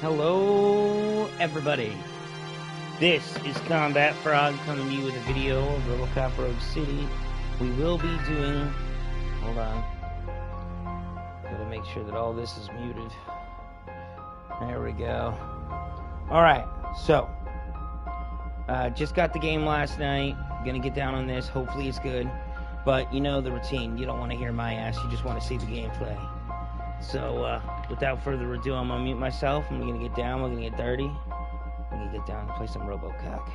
Hello, everybody. This is Kombat-Frog coming to you with a video of Robocop Rogue City. We will be doing... Hold on. Gotta make sure that all this is muted. There we go. Alright, so... just got the game last night. Gonna get down on this. Hopefully it's good. But you know the routine. You don't want to hear my ass. You just want to see the gameplay. So, without further ado, I'm gonna mute myself. I'm gonna get down. We're gonna get dirty. We're gonna get down and play some Robocop.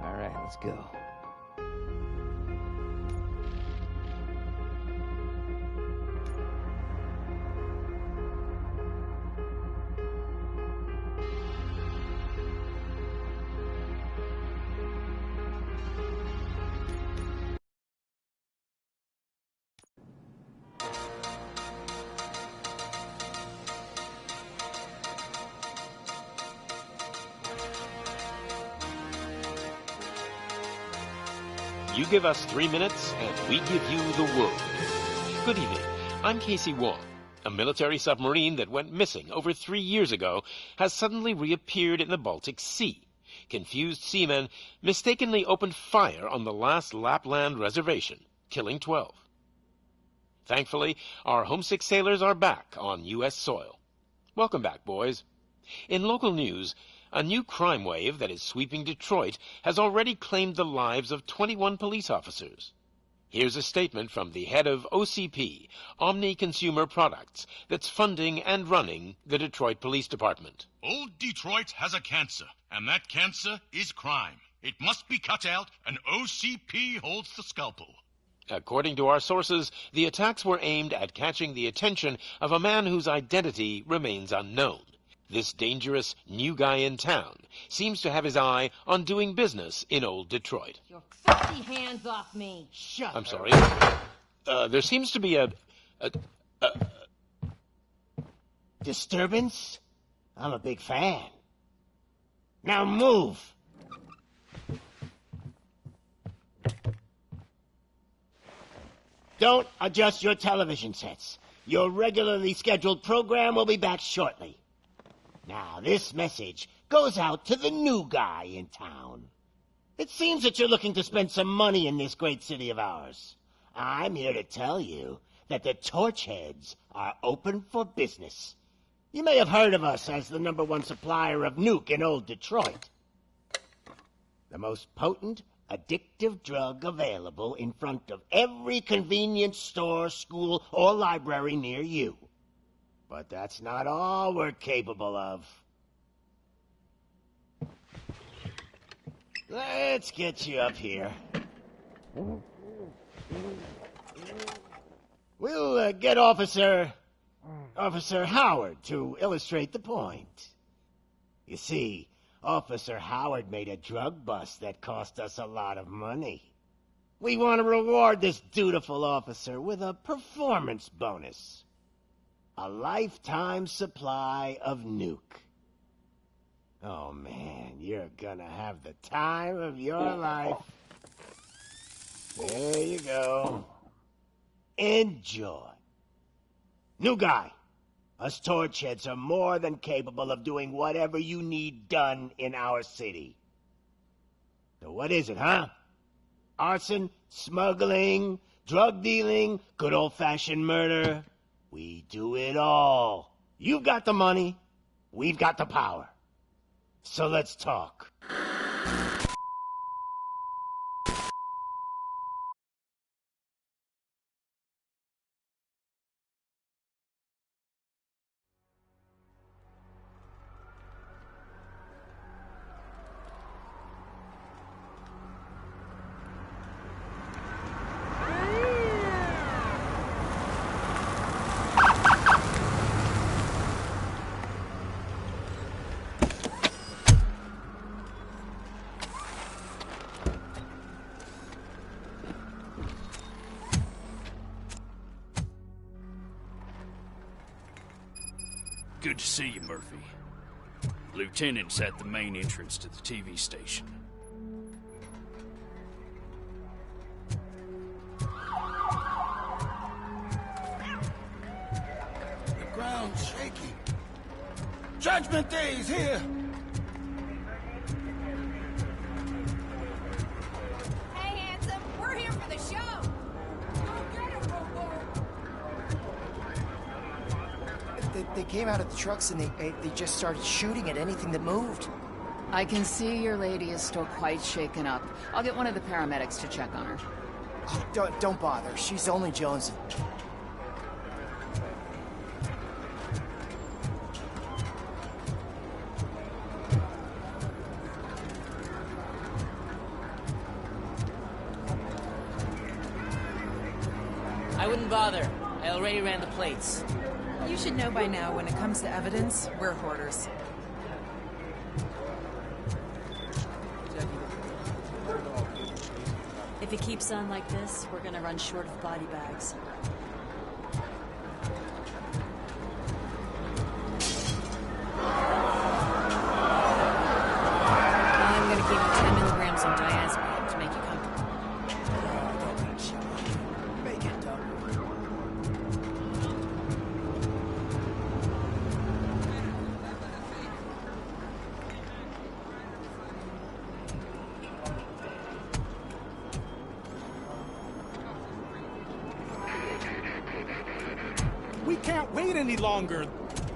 Alright, let's go. You give us 3 minutes, and we give you the world. Good evening. I'm Casey Wong. A military submarine that went missing over 3 years ago has suddenly reappeared in the Baltic Sea. Confused seamen mistakenly opened fire on the last Lapland reservation, killing 12. Thankfully, our homesick sailors are back on U.S. soil. Welcome back, boys. In local news, a new crime wave that is sweeping Detroit has already claimed the lives of 21 police officers. Here's a statement from the head of OCP, Omni Consumer Products, that's funding and running the Detroit Police Department. Old Detroit has a cancer, and that cancer is crime. It must be cut out, and OCP holds the scalpel. According to our sources, the attacks were aimed at catching the attention of a man whose identity remains unknown. This dangerous new guy in town seems to have his eye on doing business in old Detroit. Your filthy hands off me! Shut I'm sorry. There seems to be a disturbance? I'm a big fan. Now move! Don't adjust your television sets. Your regularly scheduled program will be back shortly. Now, this message goes out to the new guy in town. It seems that you're looking to spend some money in this great city of ours. I'm here to tell you that the Torchheads are open for business. You may have heard of us as the #1 supplier of nuke in old Detroit. The most potent, addictive drug available in front of every convenience store, school, or library near you. But that's not all we're capable of. Let's get you up here. We'll get Officer Howard to illustrate the point. You see, Officer Howard made a drug bust that cost us a lot of money. We want to reward this dutiful officer with a performance bonus. A lifetime supply of nuke. Oh man, you're gonna have the time of your life. There you go. Enjoy. New guy, us Torchheads are more than capable of doing whatever you need done in our city. So what is it, huh? Arson, smuggling, drug dealing, good old-fashioned murder. We do it all. You've got the money, we've got the power. So let's talk. Good to see you, Murphy. Lieutenant's at the main entrance to the TV station. The ground's shaking. Judgment Day's here! Hey, handsome, we're here for the show! Go get him, Robo! They came out of the trucks and they just started shooting at anything that moved. I can see your lady is still quite shaken up. I'll get one of the paramedics to check on her. Oh, don't bother. She's only jonesing. I wouldn't bother. I already ran the plates. You should know by now, when it comes to evidence, we're hoarders. If it keeps on like this, we're gonna run short of body bags. I'm gonna give you 10 milligrams on diazepam to make you comfortable. Make it double. We can't wait any longer.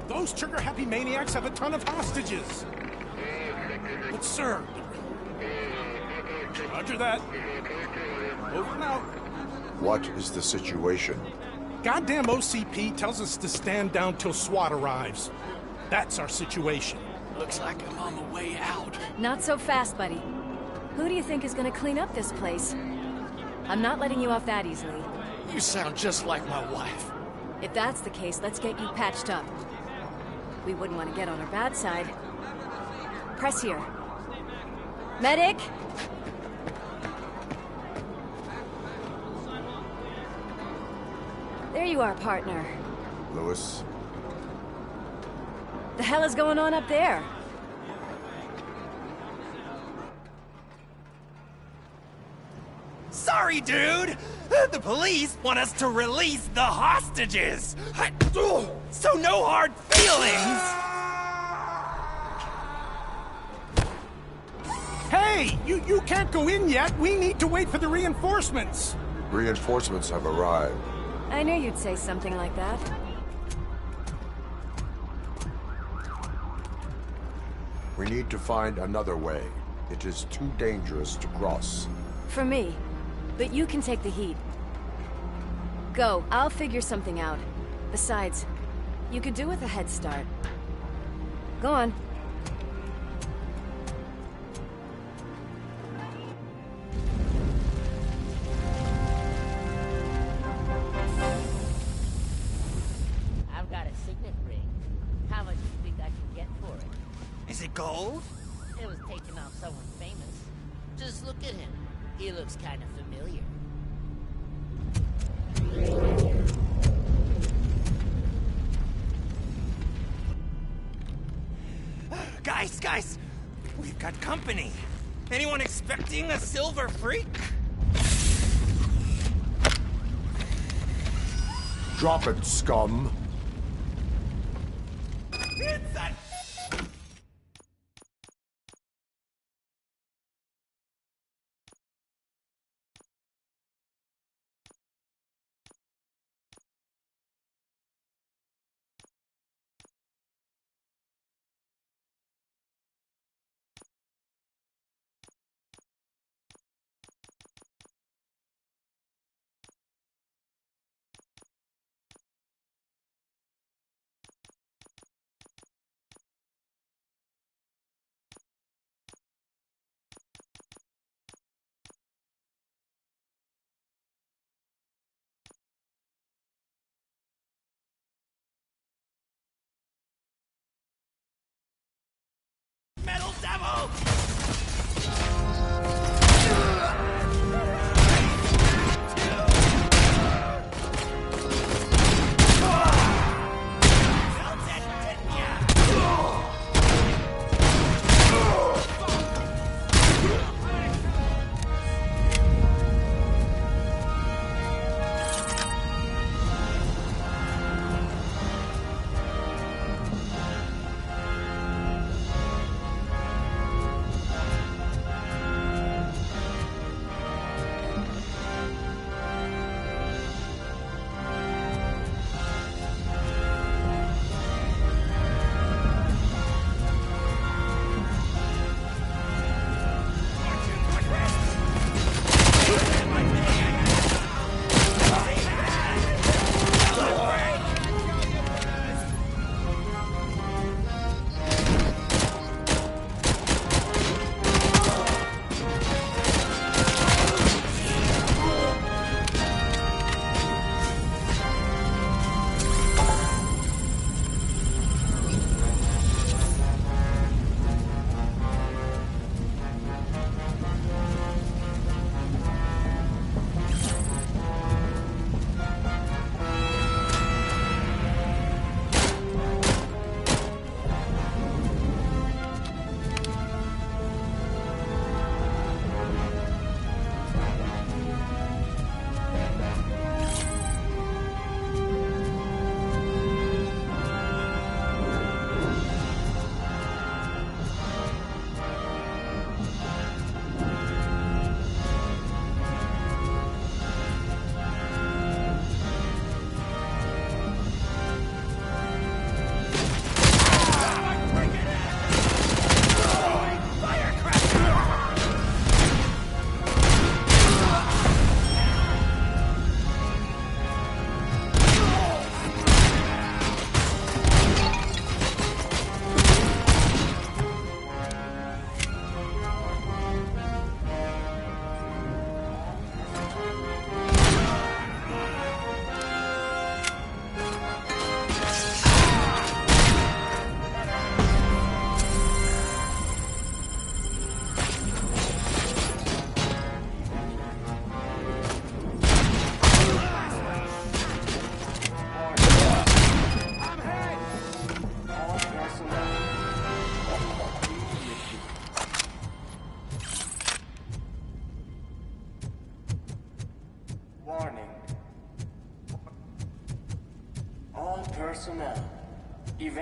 Those trigger-happy maniacs have a ton of hostages. But sir... Roger that. Over now. What is the situation? Goddamn OCP tells us to stand down till SWAT arrives. That's our situation. Looks like I'm on the way out. Not so fast, buddy. Who do you think is gonna clean up this place? I'm not letting you off that easily. You sound just like my wife. If that's the case, let's get you patched up. We wouldn't want to get on her bad side. Press here. Medic! There you are, partner. Lewis? The hell is going on up there? Sorry, dude! The police want us to release the hostages! So no hard feelings! Hey! You can't go in yet! We need to wait for the reinforcements! Reinforcements have arrived. I knew you'd say something like that. We need to find another way. It is too dangerous to cross. For me. But you can take the heat. Go, I'll figure something out. Besides, you could do with a head start. Go on. I've got a signet ring. How much do you think I can get for it? Is it gold? It was taken off someone famous. Just look at him. He looks kind of familiar. Guys! We've got company. Anyone expecting a silver freak? Drop it, scum! It's that... Metal Devil!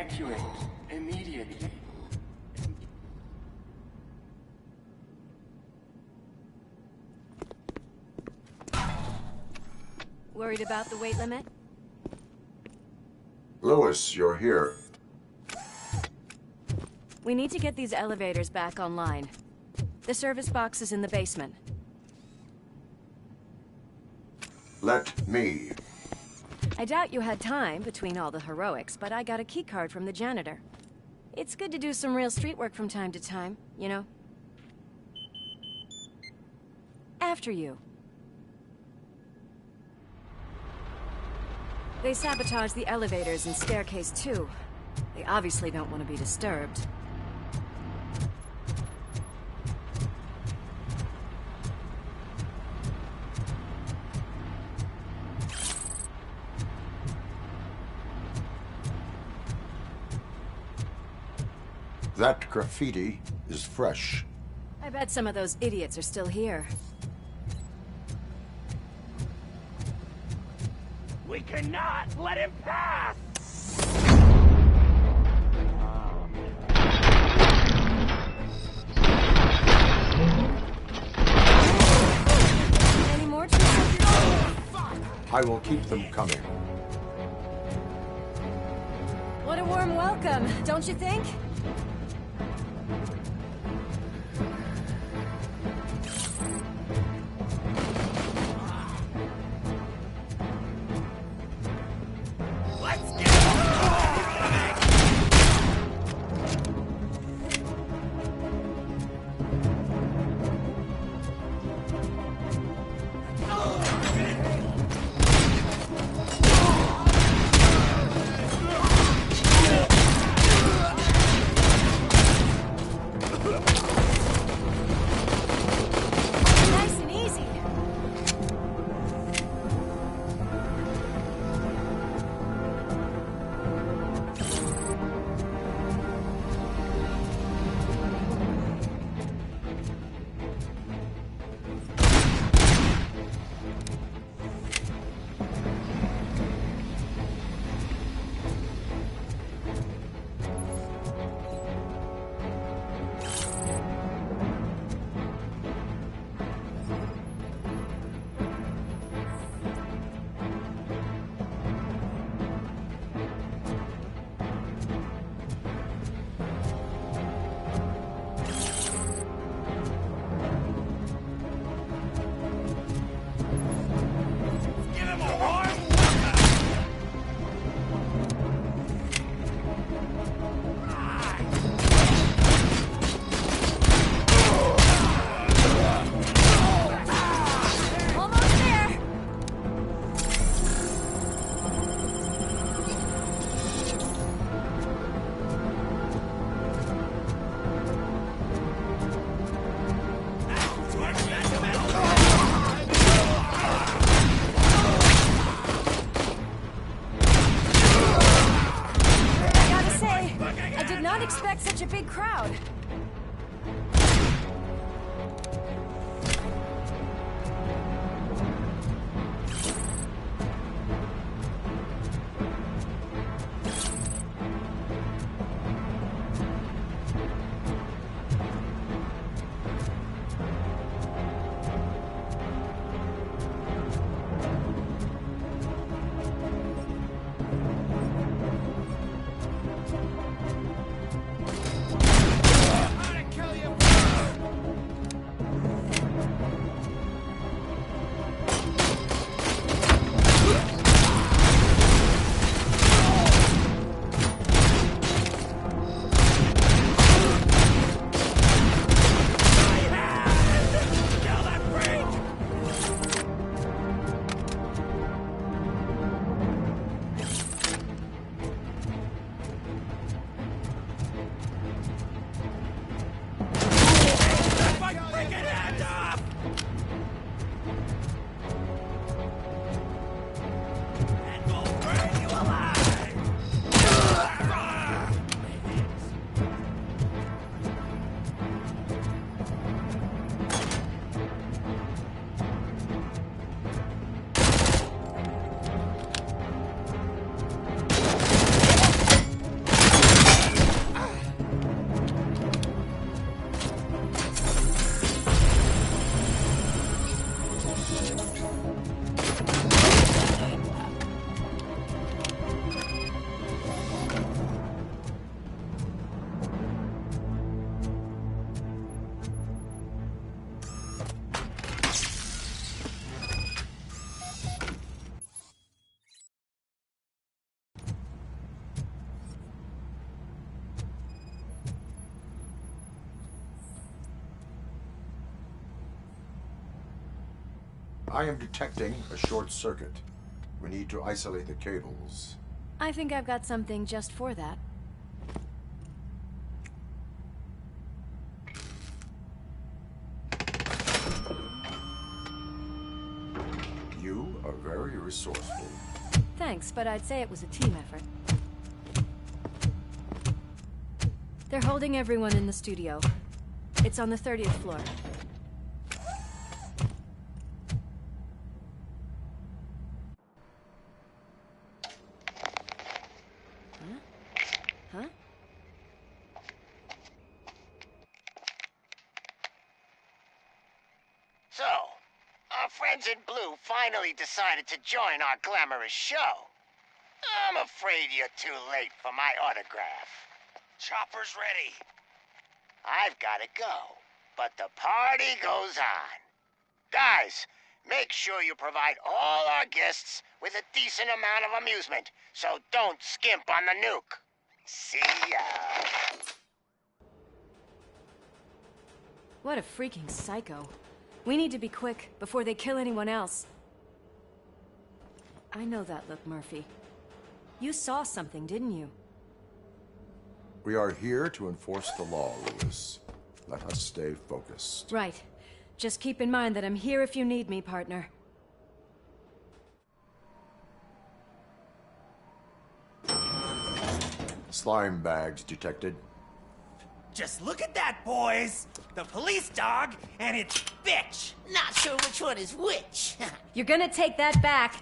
Evacuate immediately. Worried about the weight limit? Lewis, you're here. We need to get these elevators back online. The service box is in the basement. Let me. I doubt you had time between all the heroics, but I got a keycard from the janitor. It's good to do some real street work from time to time, you know? After you. They sabotaged the elevators and staircase too. They obviously don't want to be disturbed. That graffiti is fresh. I bet some of those idiots are still here. We cannot let him pass! Any more troops? I will keep them coming. What a warm welcome, don't you think? Expect such a big crowd. I am detecting a short circuit. We need to isolate the cables. I think I've got something just for that. You are very resourceful. Thanks, but I'd say it was a team effort. They're holding everyone in the studio. It's on the 30th floor. Huh? So, our friends in blue finally decided to join our glamorous show. I'm afraid you're too late for my autograph. Chopper's ready. I've got to go, but the party goes on. Guys, make sure you provide all our guests with a decent amount of amusement, so don't skimp on the nuke. See ya. What a freaking psycho. We need to be quick before they kill anyone else. I know that look, Murphy. You saw something, didn't you? We are here to enforce the law, Lewis. Let us stay focused. Right. Just keep in mind that I'm here if you need me, partner. Slime bags detected. Just look at that, boys! The police dog and its bitch! Not sure which one is which. You're gonna take that back.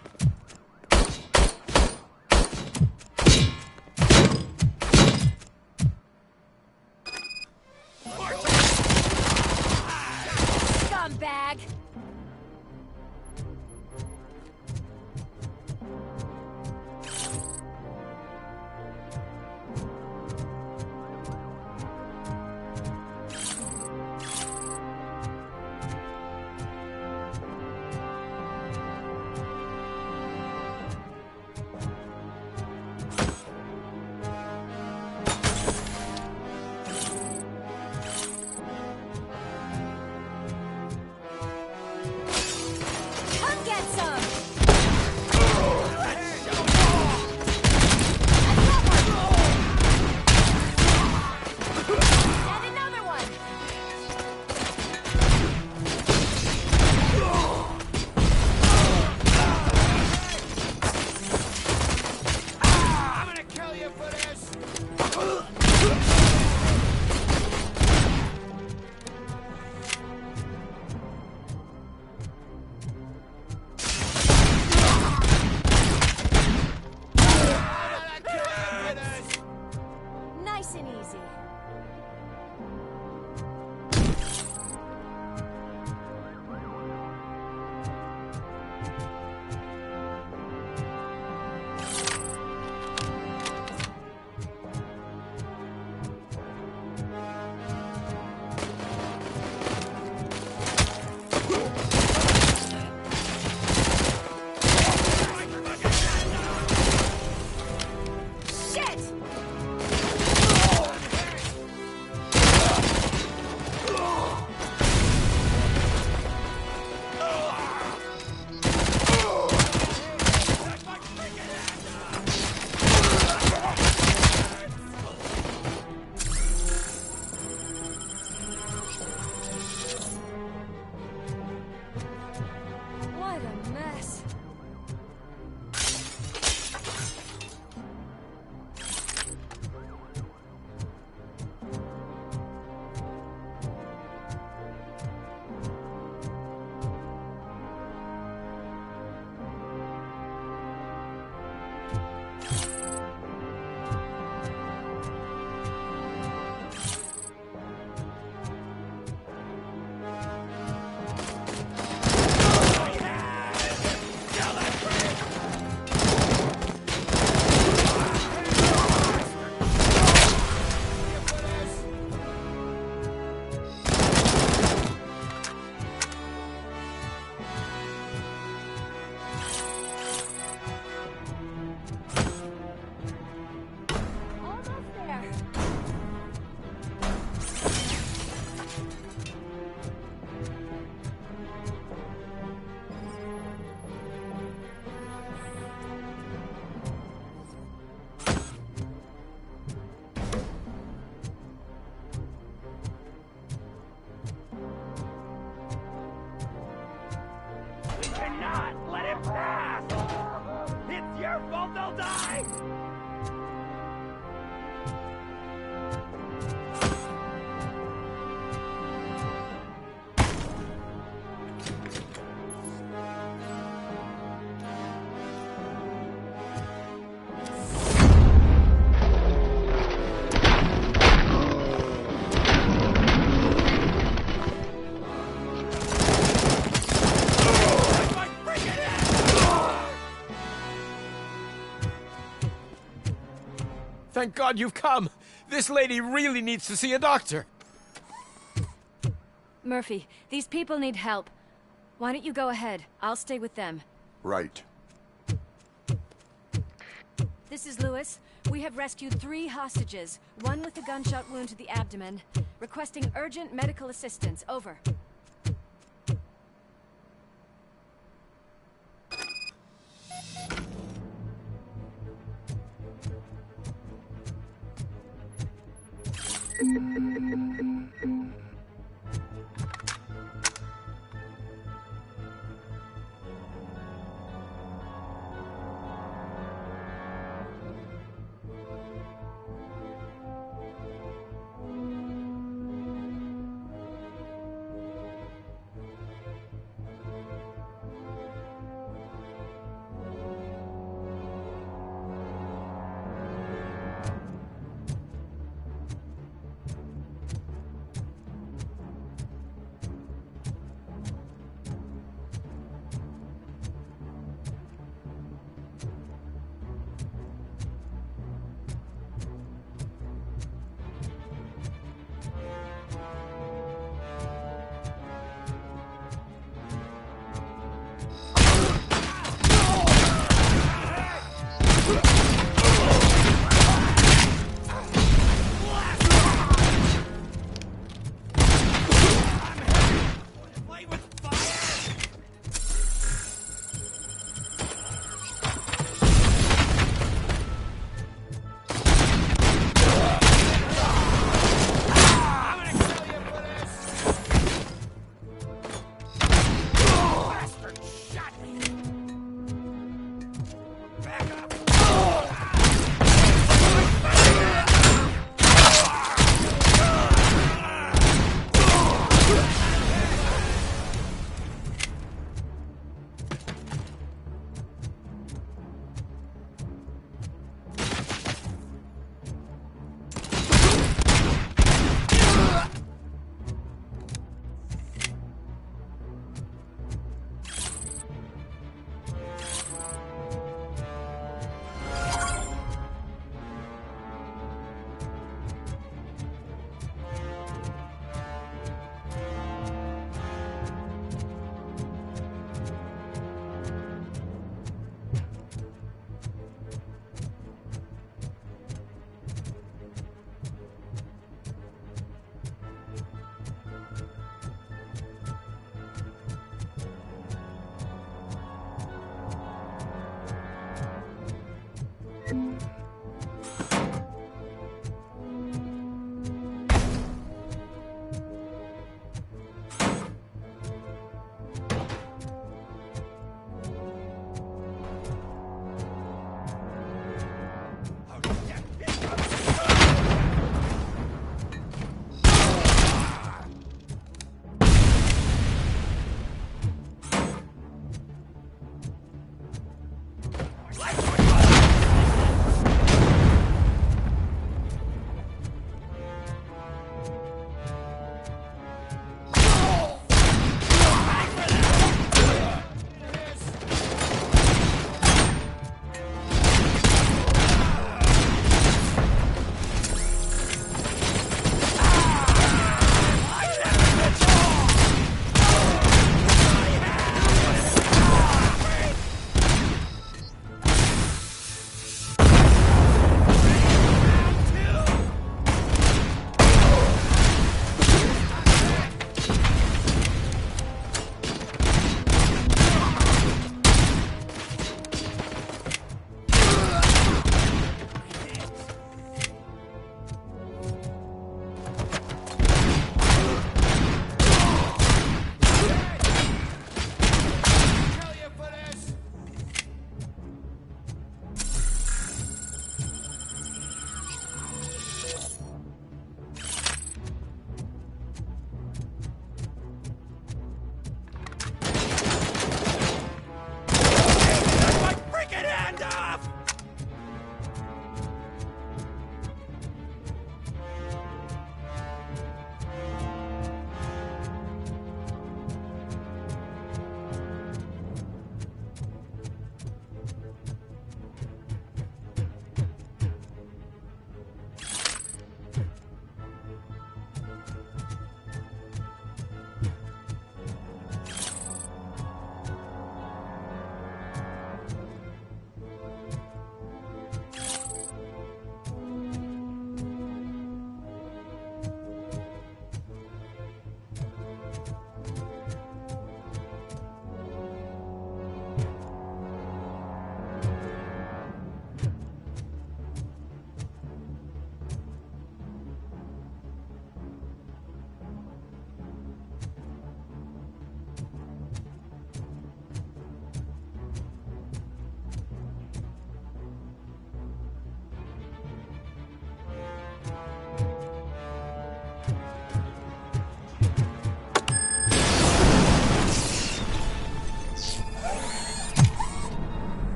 Scumbag! Nice and easy. Shit! Thank God you've come. This lady really needs to see a doctor. Murphy, these people need help. Why don't you go ahead? I'll stay with them. Right. This is Lewis. We have rescued 3 hostages, one with a gunshot wound to the abdomen. Requesting urgent medical assistance. Over.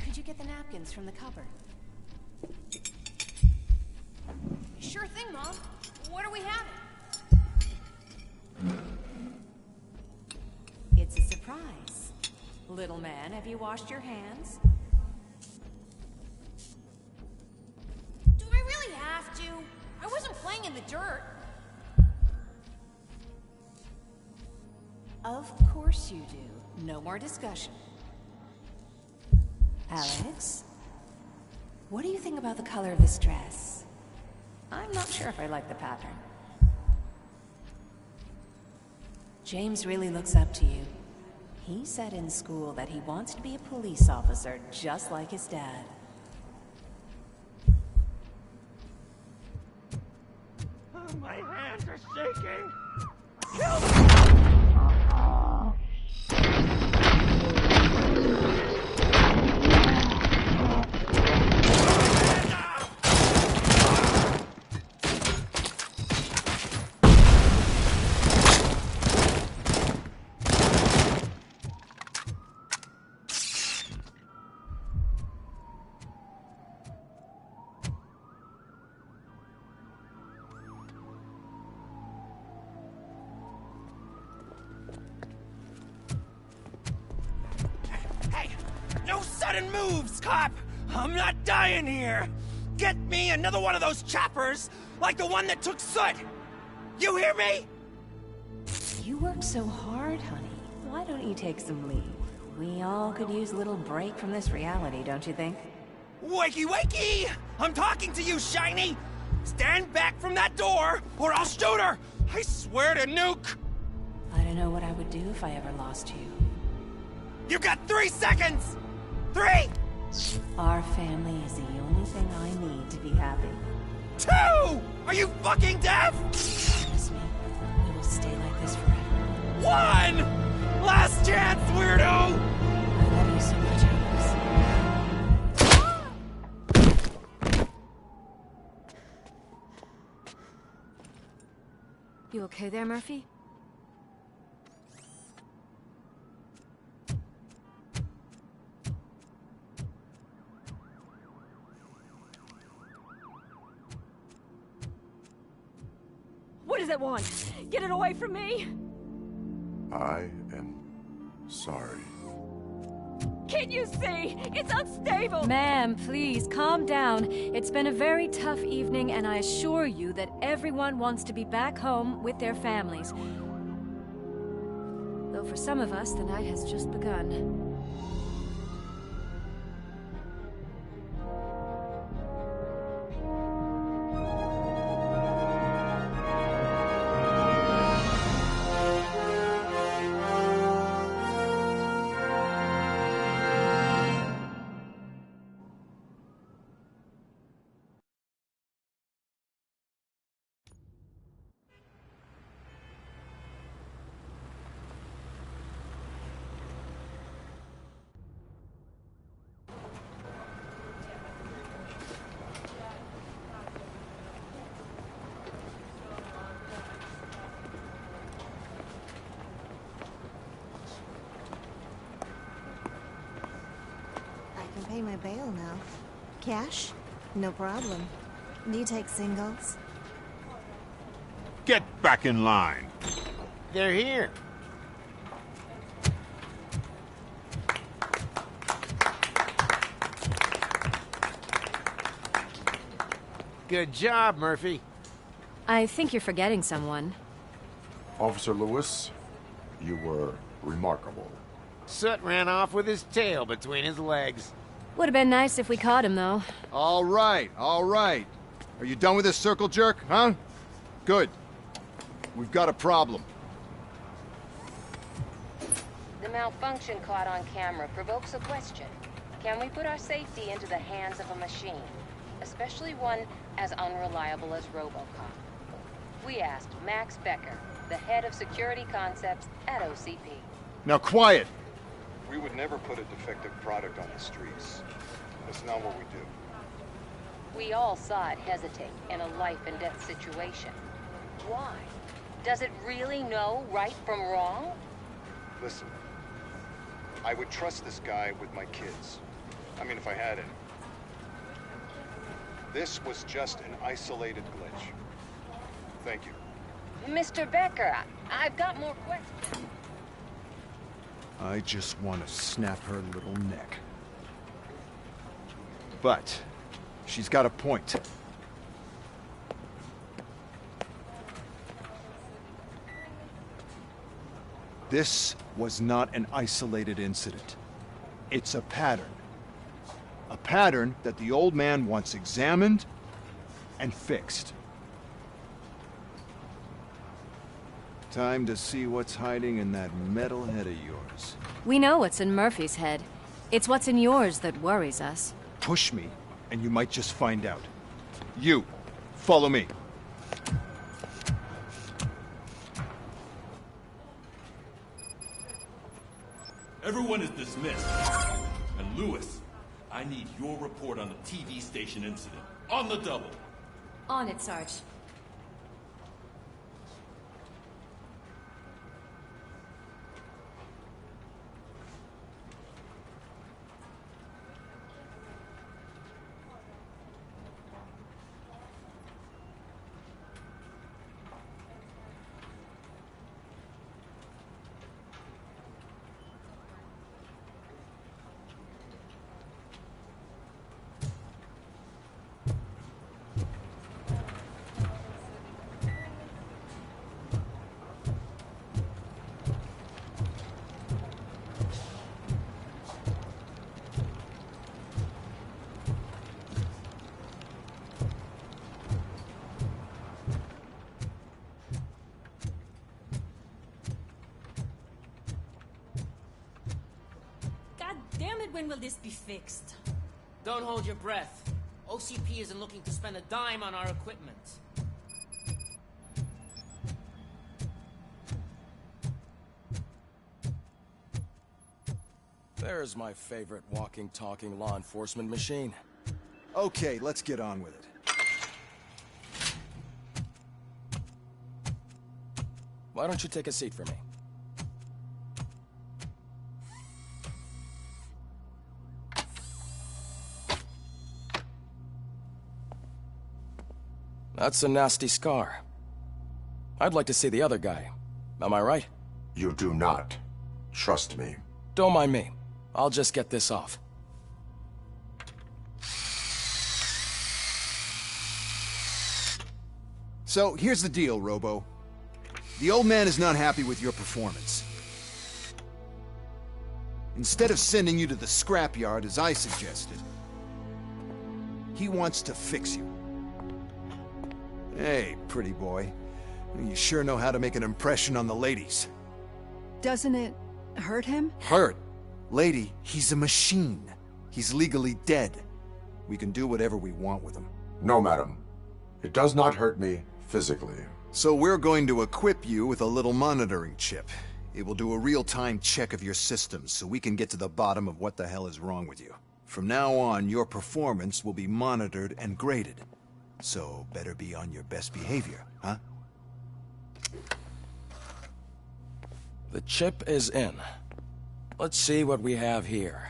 Could you get the napkins from the cupboard? Sure thing, Mom. What are we having? It's a surprise. Little man, have you washed your hands? Do I really have to? I wasn't playing in the dirt. Of course you do. No more discussion. Alex? What do you think about the color of this dress? I'm not sure if I like the pattern. James really looks up to you. He said in school that he wants to be a police officer just like his dad. Oh, my hands are shaking! Sudden moves, cop! I'm not dying here! Get me another one of those choppers, like the one that took Soot! You hear me? You work so hard, honey. Why don't you take some leave? We all could use a little break from this reality, don't you think? Wakey, wakey! I'm talking to you, Shiny! Stand back from that door, or I'll shoot her! I swear to nuke! I don't know what I would do if I ever lost you. You got 3 seconds! 3! Our family is the only thing I need to be happy. 2! Are you fucking deaf? Promise me, we will stay like this forever. 1! Last chance, weirdo! I love you so much, Alex. You okay there, Murphy? What does it want? Get it away from me! I am sorry. Can't you see? It's unstable! Ma'am, please, calm down. It's been a very tough evening, and I assure you that everyone wants to be back home with their families. Though for some of us, the night has just begun. Pay my bail now. Cash? No problem. Do you take singles? Get back in line. They're here. Good job, Murphy. I think you're forgetting someone. Officer Lewis, you were remarkable. Soot ran off with his tail between his legs. Would have been nice if we caught him, though. All right, all right. Are you done with this circle jerk, huh? Good. We've got a problem. The malfunction caught on camera provokes a question. Can we put our safety into the hands of a machine? Especially one as unreliable as Robocop. We asked Max Becker, the head of security concepts at OCP. Now quiet! We would never put a defective product on the streets. That's not what we do. We all saw it hesitate in a life-and-death situation. Why? Does it really know right from wrong? Listen, I would trust this guy with my kids. mean, if I had any. This was just an isolated glitch. Thank you. Mr. Becker, I've got more questions. I just want to snap her little neck. But she's got a point. This was not an isolated incident. It's a pattern. A pattern that the old man wants examined and fixed. Time to see what's hiding in that metal head of yours. We know what's in Murphy's head. It's what's in yours that worries us. Push me, and you might just find out. You, follow me. Everyone is dismissed. And Lewis, I need your report on the TV station incident. On the double. On it, Sarge. Damn it, when will this be fixed? Don't hold your breath. OCP isn't looking to spend a dime on our equipment. There's my favorite walking, talking law enforcement machine. Okay, let's get on with it. Why don't you take a seat for me? That's a nasty scar. I'd like to see the other guy. Am I right? You do not. Trust me. Don't mind me. I'll just get this off. So, here's the deal, Robo. The old man is not happy with your performance. Instead of sending you to the scrapyard, as I suggested, he wants to fix you. Hey, pretty boy. You sure know how to make an impression on the ladies. Doesn't it hurt him? Hurt? Lady, he's a machine. He's legally dead. We can do whatever we want with him. No, madam. It does not hurt me physically. So we're going to equip you with a little monitoring chip. It will do a real-time check of your systems so we can get to the bottom of what the hell is wrong with you. From now on, your performance will be monitored and graded. So, better be on your best behavior, huh? The chip is in. Let's see what we have here.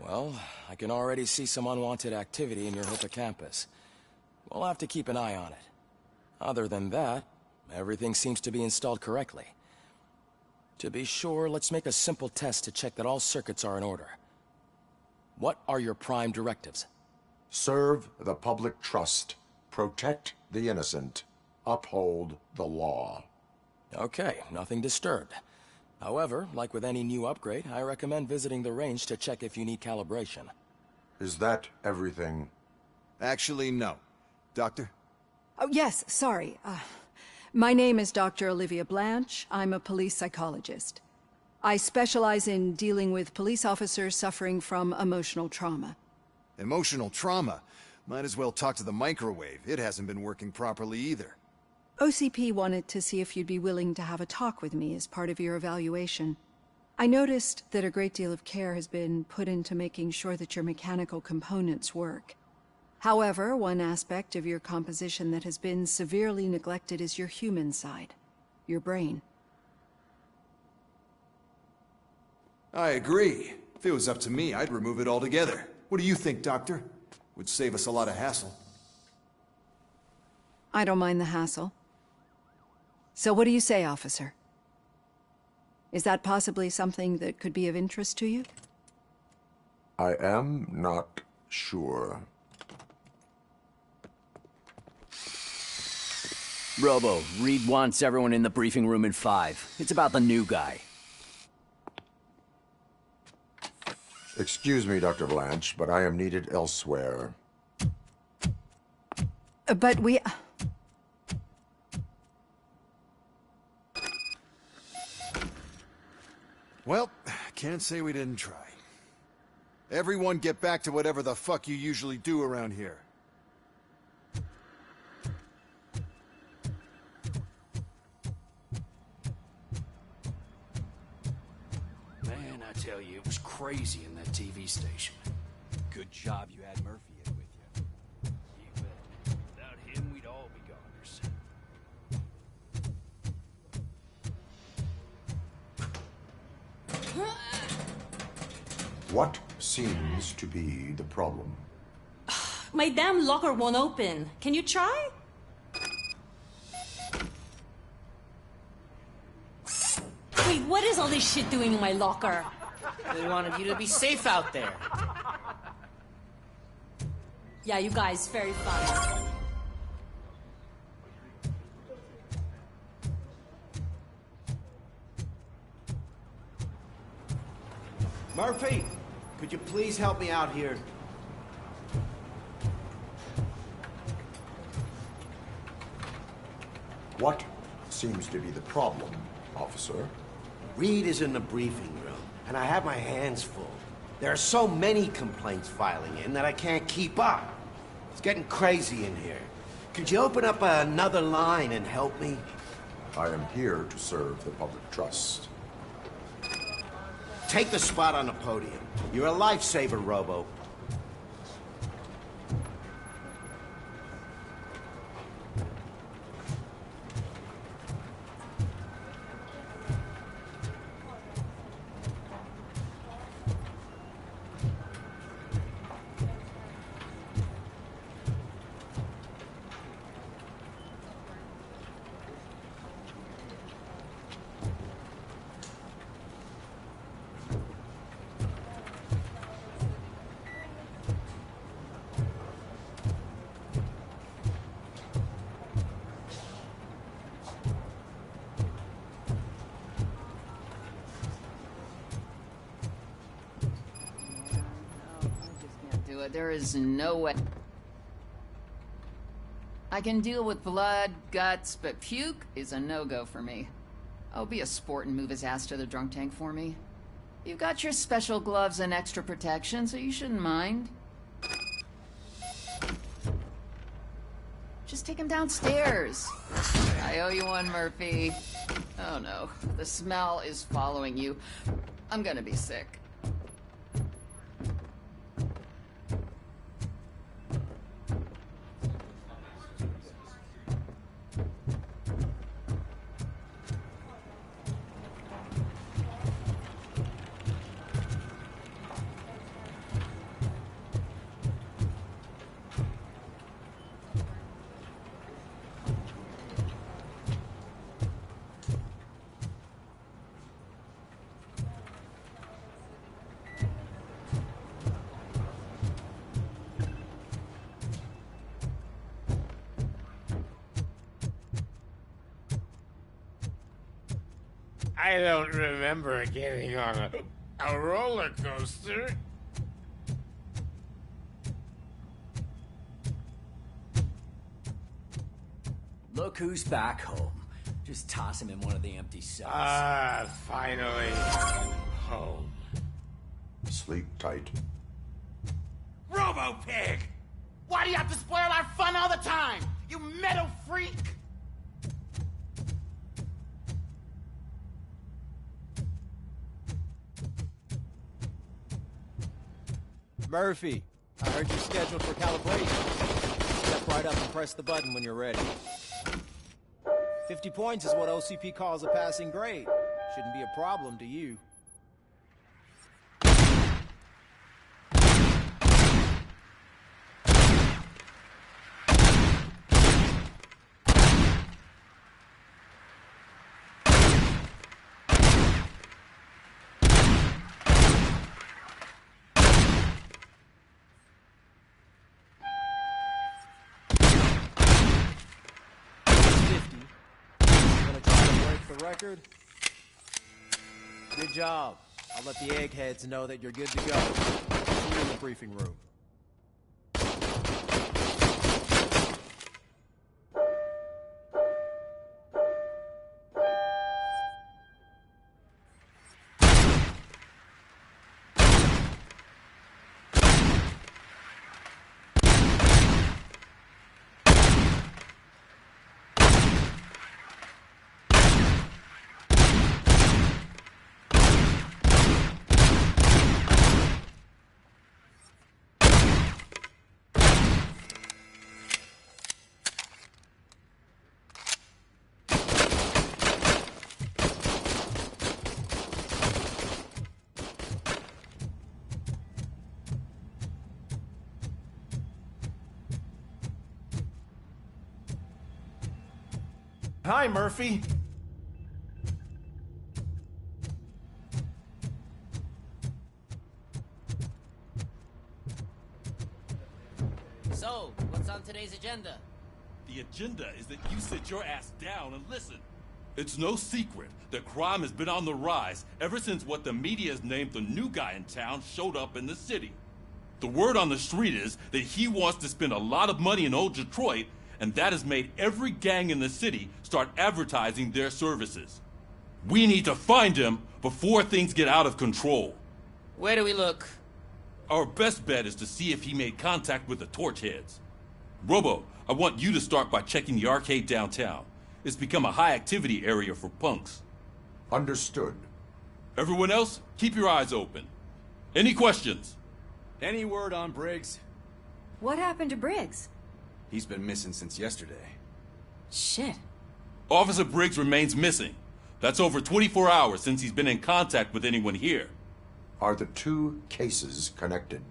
Well, I can already see some unwanted activity in your hippocampus. We'll have to keep an eye on it. Other than that, everything seems to be installed correctly. To be sure, let's make a simple test to check that all circuits are in order. What are your prime directives? Serve the public trust. Protect the innocent. Uphold the law. Okay, nothing disturbed. However, like with any new upgrade, I recommend visiting the range to check if you need calibration. Is that everything? Actually, no. Doctor? Oh, yes, sorry. My name is Dr. Olivia Blanche. I'm a police psychologist. I specialize in dealing with police officers suffering from emotional trauma. Emotional trauma? Might as well talk to the microwave. It hasn't been working properly either. OCP wanted to see if you'd be willing to have a talk with me as part of your evaluation. I noticed that a great deal of care has been put into making sure that your mechanical components work. However, one aspect of your composition that has been severely neglected is your human side, your brain. I agree. If it was up to me, I'd remove it altogether. What do you think, Doctor? Would save us a lot of hassle. I don't mind the hassle. So what do you say, officer? Is that possibly something that could be of interest to you? I am not sure. Robo, Reed wants everyone in the briefing room in 5. It's about the new guy. Excuse me, Dr. Blanche, but I am needed elsewhere. But we... Well, can't say we didn't try. Everyone get back to whatever the fuck you usually do around here. Man, I tell you, it was crazy in that TV station. Good job you had Murphy in with you. You bet. Without him, we'd all be goners. What seems to be the problem? My damn locker won't open. Can you try? Wait, what is all this shit doing in my locker? They wanted you to be safe out there. Yeah, you guys, very fun. Murphy, could you please help me out here? What seems to be the problem, officer? Reed is in the briefing room, and I have my hands full. There are so many complaints filing in that I can't keep up. It's getting crazy in here. Could you open up another line and help me? I am here to serve the public trust. Take the spot on the podium. You're a lifesaver, Robo. There is no way. I can deal with blood, guts, but puke is a no-go for me. I'll be a sport and move his ass to the drunk tank for me. You've got your special gloves and extra protection, so you shouldn't mind. Just take him downstairs. I owe you one, Murphy. Oh no, the smell is following you. I'm gonna be sick. I don't remember getting on a roller coaster. Look who's back home. Just toss him in one of the empty cells. Ah, finally. Home. Sleep tight. Robo-Pig! Why do you have to spoil our fun all the time? You metal freak! Murphy, I heard you're scheduled for calibration. Step right up and press the button when you're ready. 50 points is what OCP calls a passing grade. Shouldn't be a problem to you. Record. Good job. I'll let the eggheads know that you're good to go. See you in the briefing room. Hi, Murphy. So, what's on today's agenda? The agenda is that you sit your ass down and listen. It's no secret that crime has been on the rise ever since what the media has named the new guy in town showed up in the city. The word on the street is that he wants to spend a lot of money in old Detroit, and that has made every gang in the city start advertising their services. We need to find him before things get out of control. Where do we look? Our best bet is to see if he made contact with the Torchheads. Robo, I want you to start by checking the arcade downtown. It's become a high-activity area for punks. Understood. Everyone else, keep your eyes open. Any questions? Any word on Briggs? What happened to Briggs? He's been missing since yesterday. Shit. Officer Briggs remains missing. That's over 24 hours since he's been in contact with anyone here. Are the two cases connected?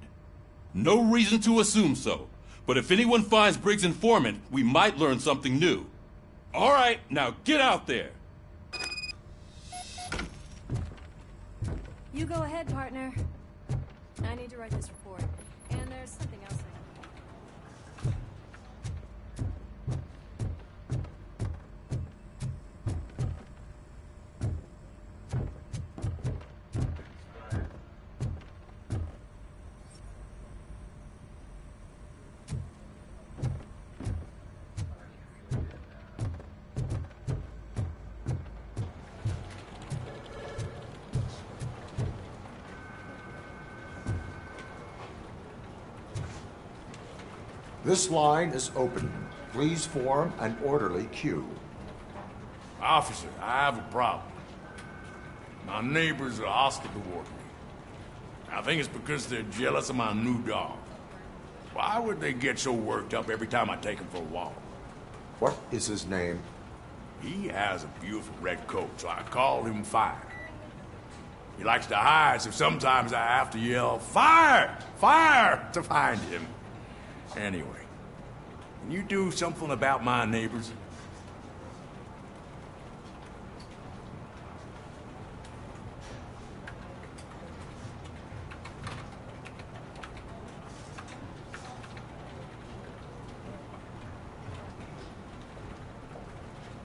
No reason to assume so. But if anyone finds Briggs' informant, we might learn something new. All right, now get out there. You go ahead, partner. I need to write this report. And there's something else I This line is open. Please form an orderly queue. Officer, I have a problem. My neighbors are hostile toward me. I think it's because they're jealous of my new dog. Why would they get so worked up every time I take him for a walk? What is his name? He has a beautiful red coat, so I call him Fire. He likes to hide, so sometimes I have to yell, "Fire! Fire!" to find him. Anyway, can you do something about my neighbors?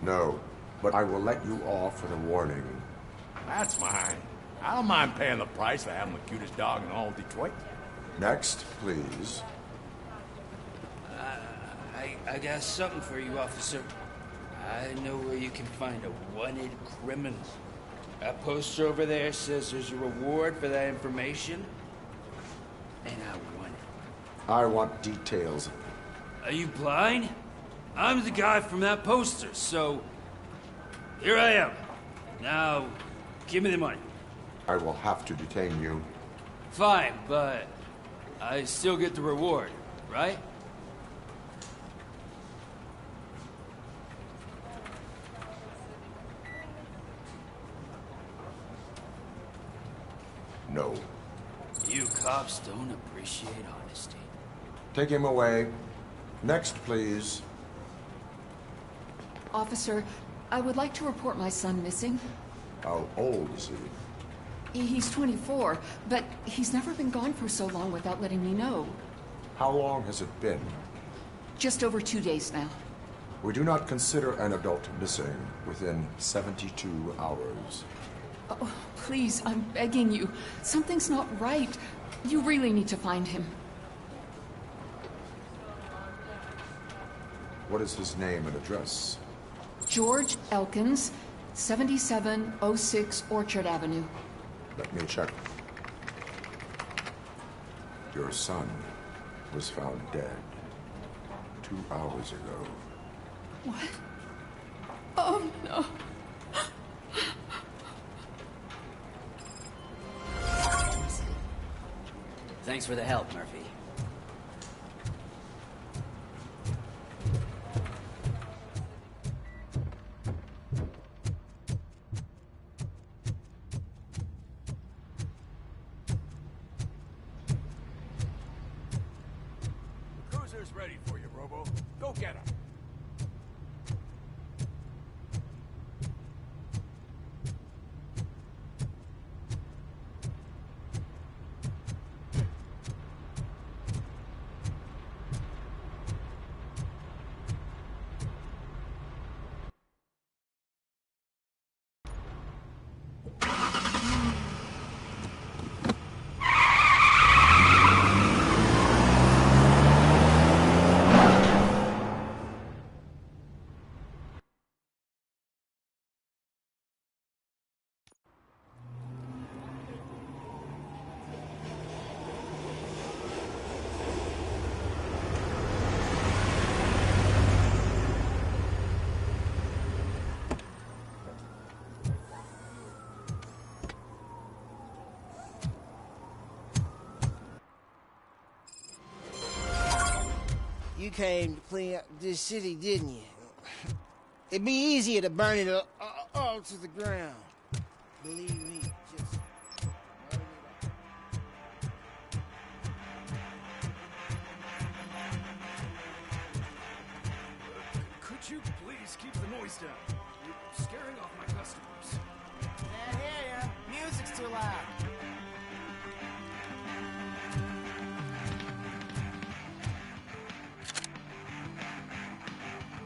No, but I will let you off with a warning. That's mine. I don't mind paying the price for having the cutest dog in all Detroit. Next, please. I got something for you, officer. I know where you can find a wanted criminal. That poster over there says there's a reward for that information, and I want it. I want details. Are you blind? I'm the guy from that poster, so here I am. Now, give me the money. I will have to detain you. Fine, but I still get the reward, right? No. You cops don't appreciate honesty. Take him away. Next, please. Officer, I would like to report my son missing. How old is he? He's 24, but he's never been gone for so long without letting me know. How long has it been? Just over 2 days now. We do not consider an adult missing within 72 hours. Oh, please, I'm begging you. Something's not right. You really need to find him. What is his name and address? George Elkins, 7706 Orchard Avenue. Let me check. Your son was found dead 2 hours ago. What? Oh, no. Thanks for the help, Murphy. Cruiser's ready for you, Robo. Go get him. You came to clean up this city, didn't you? It'd be easier to burn it all to the ground. Believe me, just burn it up. Could you please keep the noise down? You're scaring off my customers. Can't hear ya. Music's too loud.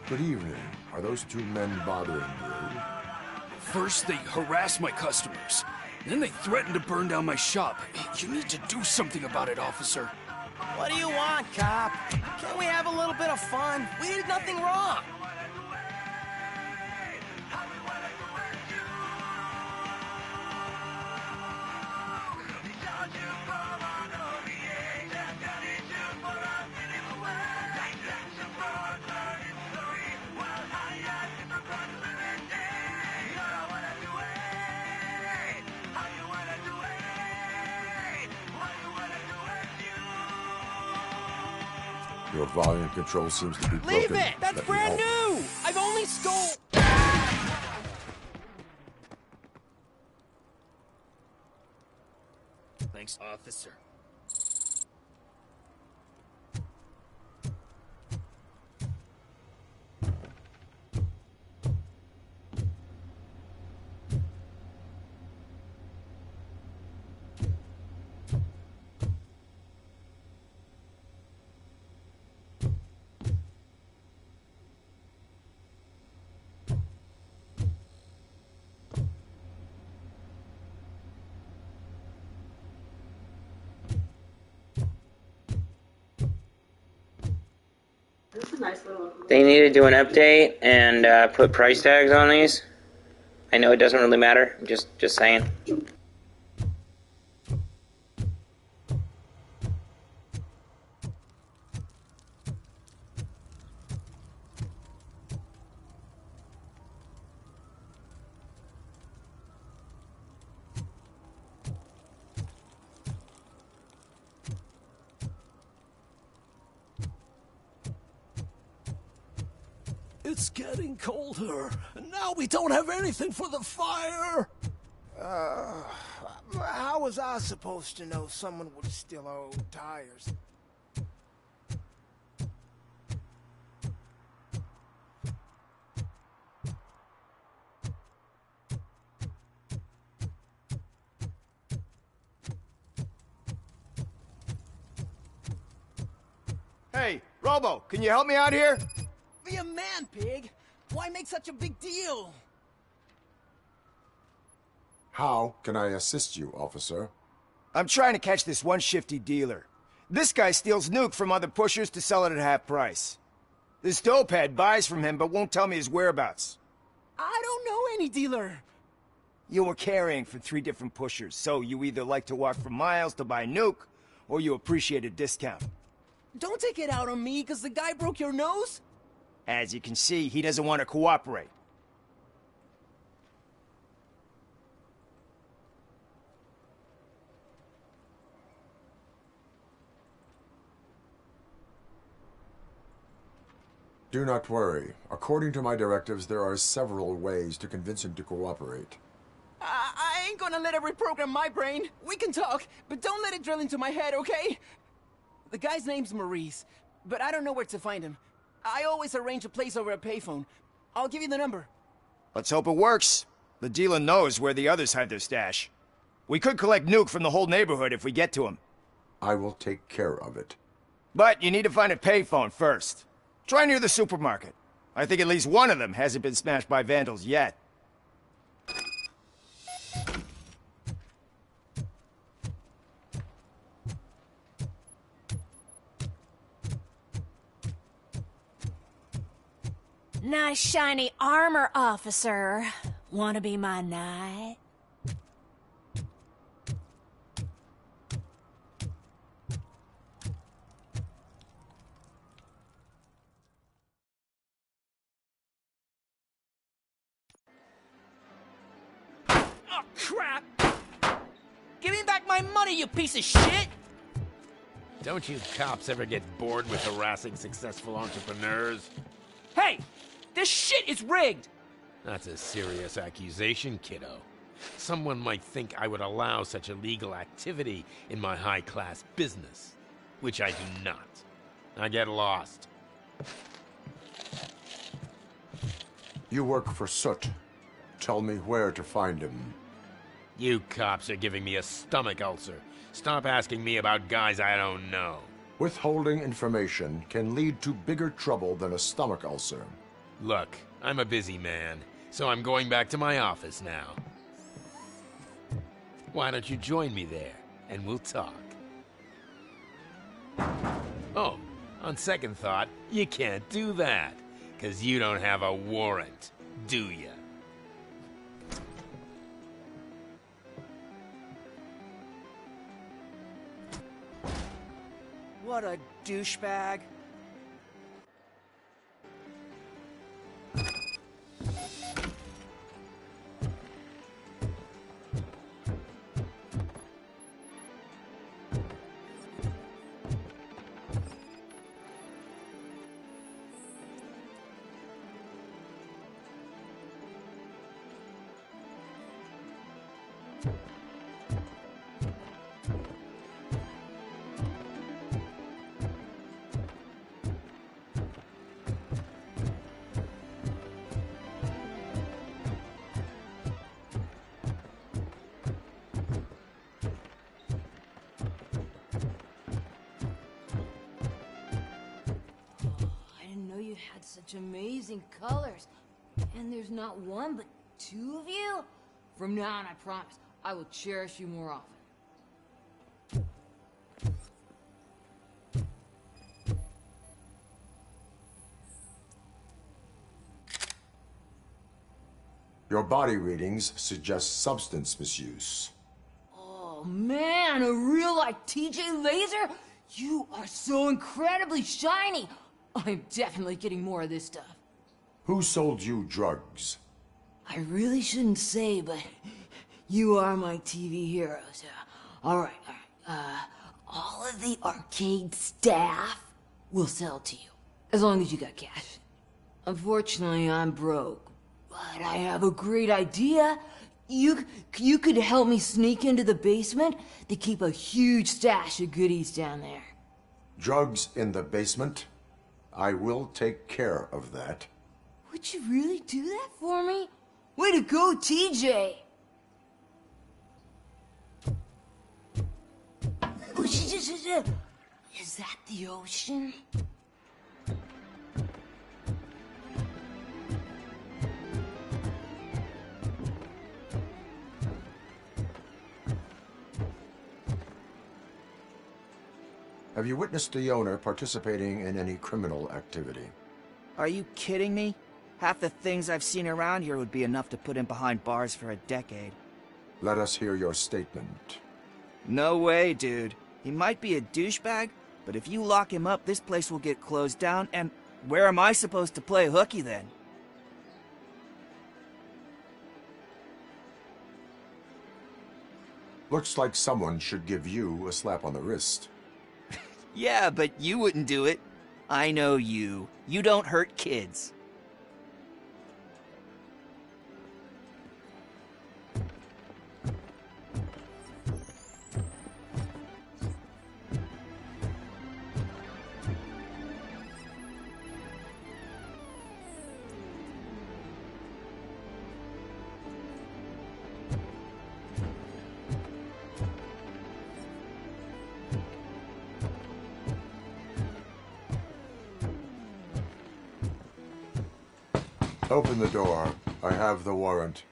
Good evening. Are those two men bothering you? First, they harass my customers. Then they threaten to burn down my shop. You need to do something about it, officer. What do you want, cop? Can't we have a little bit of fun? We did nothing wrong. Your volume control seems to be broken. Leave it! That's Let me brand help. new! I've only stole... Thanks, officer. They need to do an update and put price tags on these. I know it doesn't really matter. Just saying. It's getting colder, and now we don't have anything for the fire! How was I supposed to know someone would steal our old tires? Hey, Robo, can you help me out here? Be a man, pig! Why make such a big deal? How can I assist you, officer? I'm trying to catch this one shifty dealer. This guy steals nuke from other pushers to sell it at half price. This dopehead buys from him but won't tell me his whereabouts. I don't know any dealer. You were carrying for 3 different pushers, so you either like to walk for miles to buy nuke, or you appreciate a discount. Don't take it out on me, because the guy broke your nose? As you can see, he doesn't want to cooperate. Do not worry. According to my directives, there are several ways to convince him to cooperate. I ain't gonna let it reprogram my brain. We can talk, but don't let it drill into my head, okay? The guy's name's Maurice, but I don't know where to find him. I always arrange a place over a payphone. I'll give you the number. Let's hope it works. The dealer knows where the others hide their stash. We could collect nuke from the whole neighborhood if we get to him. I will take care of it. But you need to find a payphone first. Try near the supermarket. I think at least one of them hasn't been smashed by vandals yet. Nice shiny armor, officer. Wanna be my knight? Oh, crap! Give me back my money, you piece of shit! Don't you cops ever get bored with harassing successful entrepreneurs? Hey! This shit is rigged! That's a serious accusation, kiddo. Someone might think I would allow such illegal activity in my high-class business, which I do not. I get lost. You work for Soot. Tell me where to find him. You cops are giving me a stomach ulcer. Stop asking me about guys I don't know. Withholding information can lead to bigger trouble than a stomach ulcer. Look, I'm a busy man, so I'm going back to my office now. Why don't you join me there, and we'll talk. Oh, on second thought, you can't do that, 'cause you don't have a warrant, do ya? What a douchebag. Had such amazing colors. And there's not one, but 2 of you? From now on, I promise, I will cherish you more often. Your body readings suggest substance misuse. Oh man, a real like TJ Laser? You are so incredibly shiny. I'm definitely getting more of this stuff. Who sold you drugs? I really shouldn't say, but you are my TV heroes. All right. All of the arcade staff will sell to you, as long as you got cash. Unfortunately, I'm broke, but I have a great idea. You could help me sneak into the basement to keep a huge stash of goodies down there. Drugs in the basement? I will take care of that. Would you really do that for me? Way to go, TJ! Is that the ocean? Have you witnessed the owner participating in any criminal activity? Are you kidding me? Half the things I've seen around here would be enough to put him behind bars for a decade. Let us hear your statement. No way, dude. He might be a douchebag, but if you lock him up, this place will get closed down, and where am I supposed to play hooky then? Looks like someone should give you a slap on the wrist. Yeah, but you wouldn't do it. I know you. You don't hurt kids. Open the door. I have the warrant.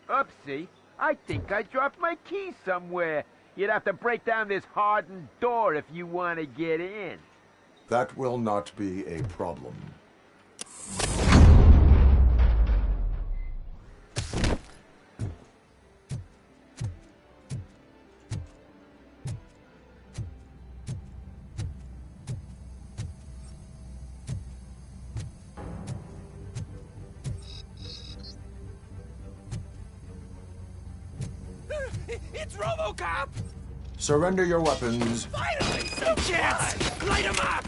Oopsie. I think I dropped my key somewhere. You'd have to break down this hardened door if you want to get in. That will not be a problem. It's Robocop! Surrender your weapons. Finally, some chance! Light him up!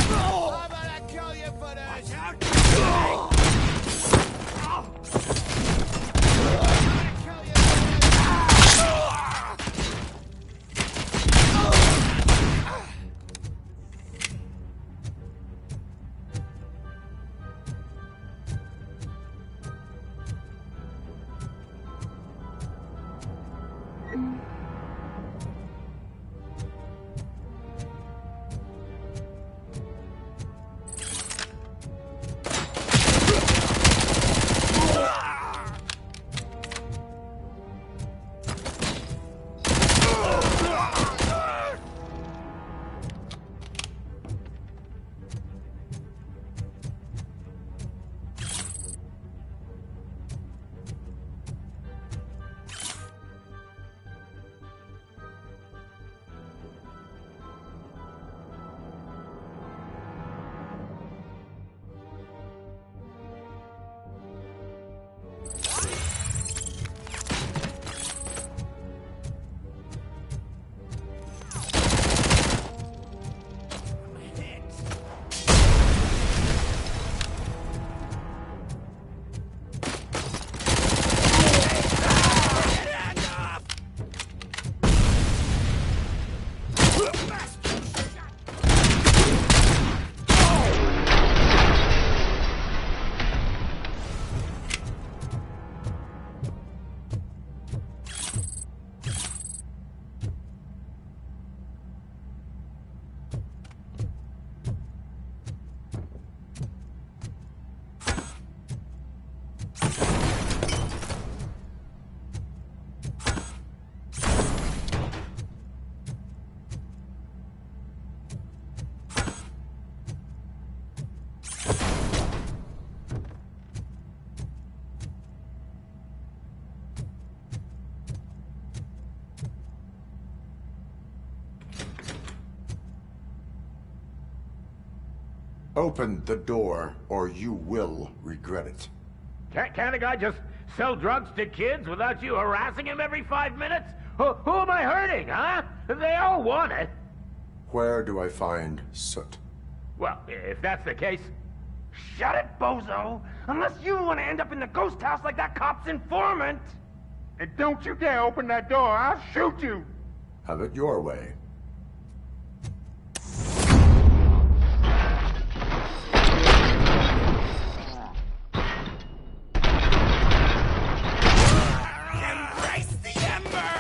How about I kill you for this? Open the door, or you will regret it. Can't a guy just sell drugs to kids without you harassing him every 5 minutes? Who am I hurting, huh? They all want it. Where do I find Soot? Well, if that's the case... Shut it, bozo! Unless you want to end up in the ghost house like that cop's informant! And don't you dare open that door, I'll shoot you! Have it your way. Embrace the ember!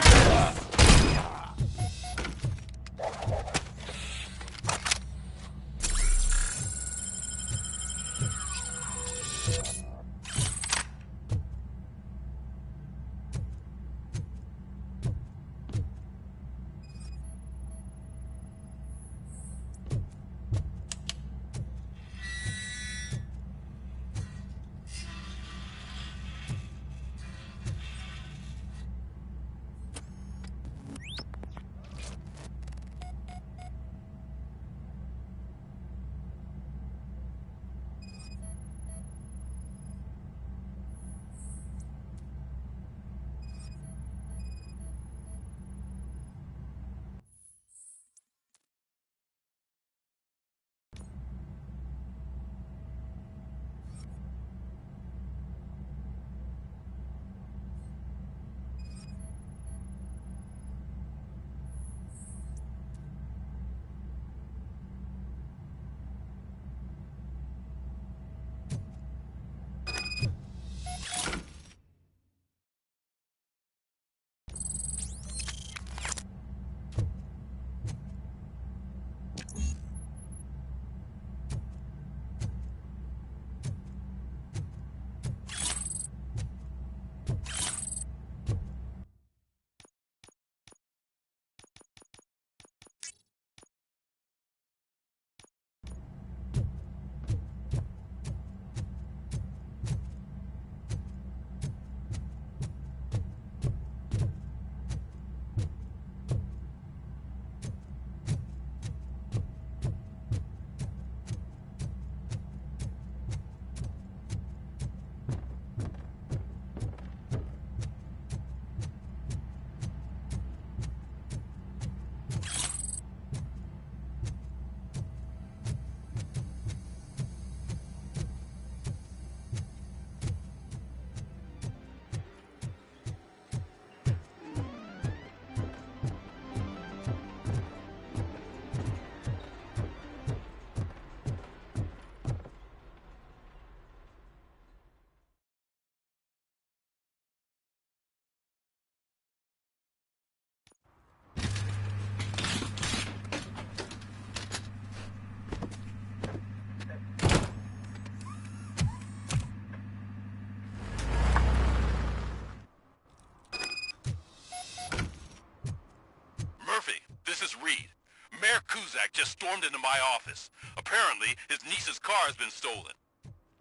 Mayor Kuzak just stormed into my office. Apparently, his niece's car has been stolen.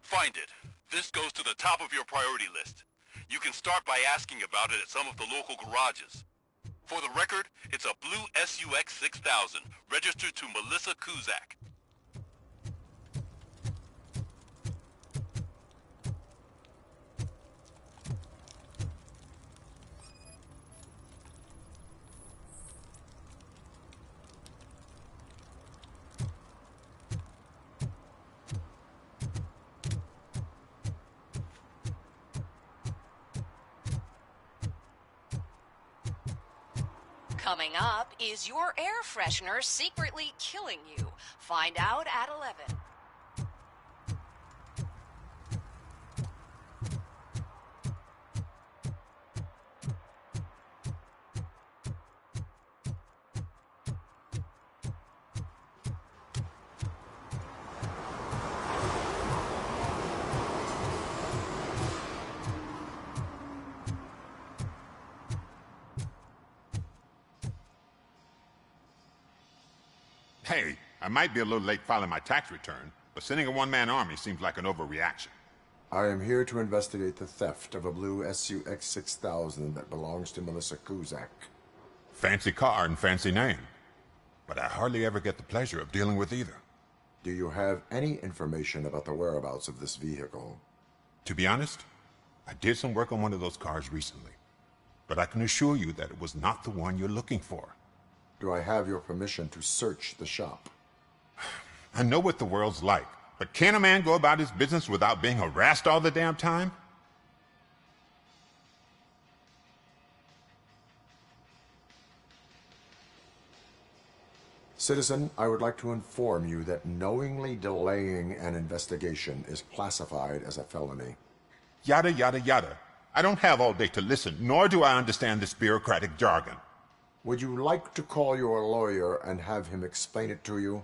Find it. This goes to the top of your priority list. You can start by asking about it at some of the local garages. For the record, it's a blue SUX 6000, registered to Melissa Kuzak. Coming up, is your air freshener secretly killing you? Find out at 11. Hey, I might be a little late filing my tax return, but sending a one-man army seems like an overreaction. I am here to investigate the theft of a blue SUX 6000 that belongs to Melissa Kuzak. Fancy car and fancy name. But I hardly ever get the pleasure of dealing with either. Do you have any information about the whereabouts of this vehicle? To be honest, I did some work on one of those cars recently, but I can assure you that it was not the one you're looking for. Do I have your permission to search the shop? I know what the world's like, but can a man go about his business without being harassed all the damn time? Citizen, I would like to inform you that knowingly delaying an investigation is classified as a felony. Yada, yada, yada. I don't have all day to listen, nor do I understand this bureaucratic jargon. Would you like to call your lawyer and have him explain it to you?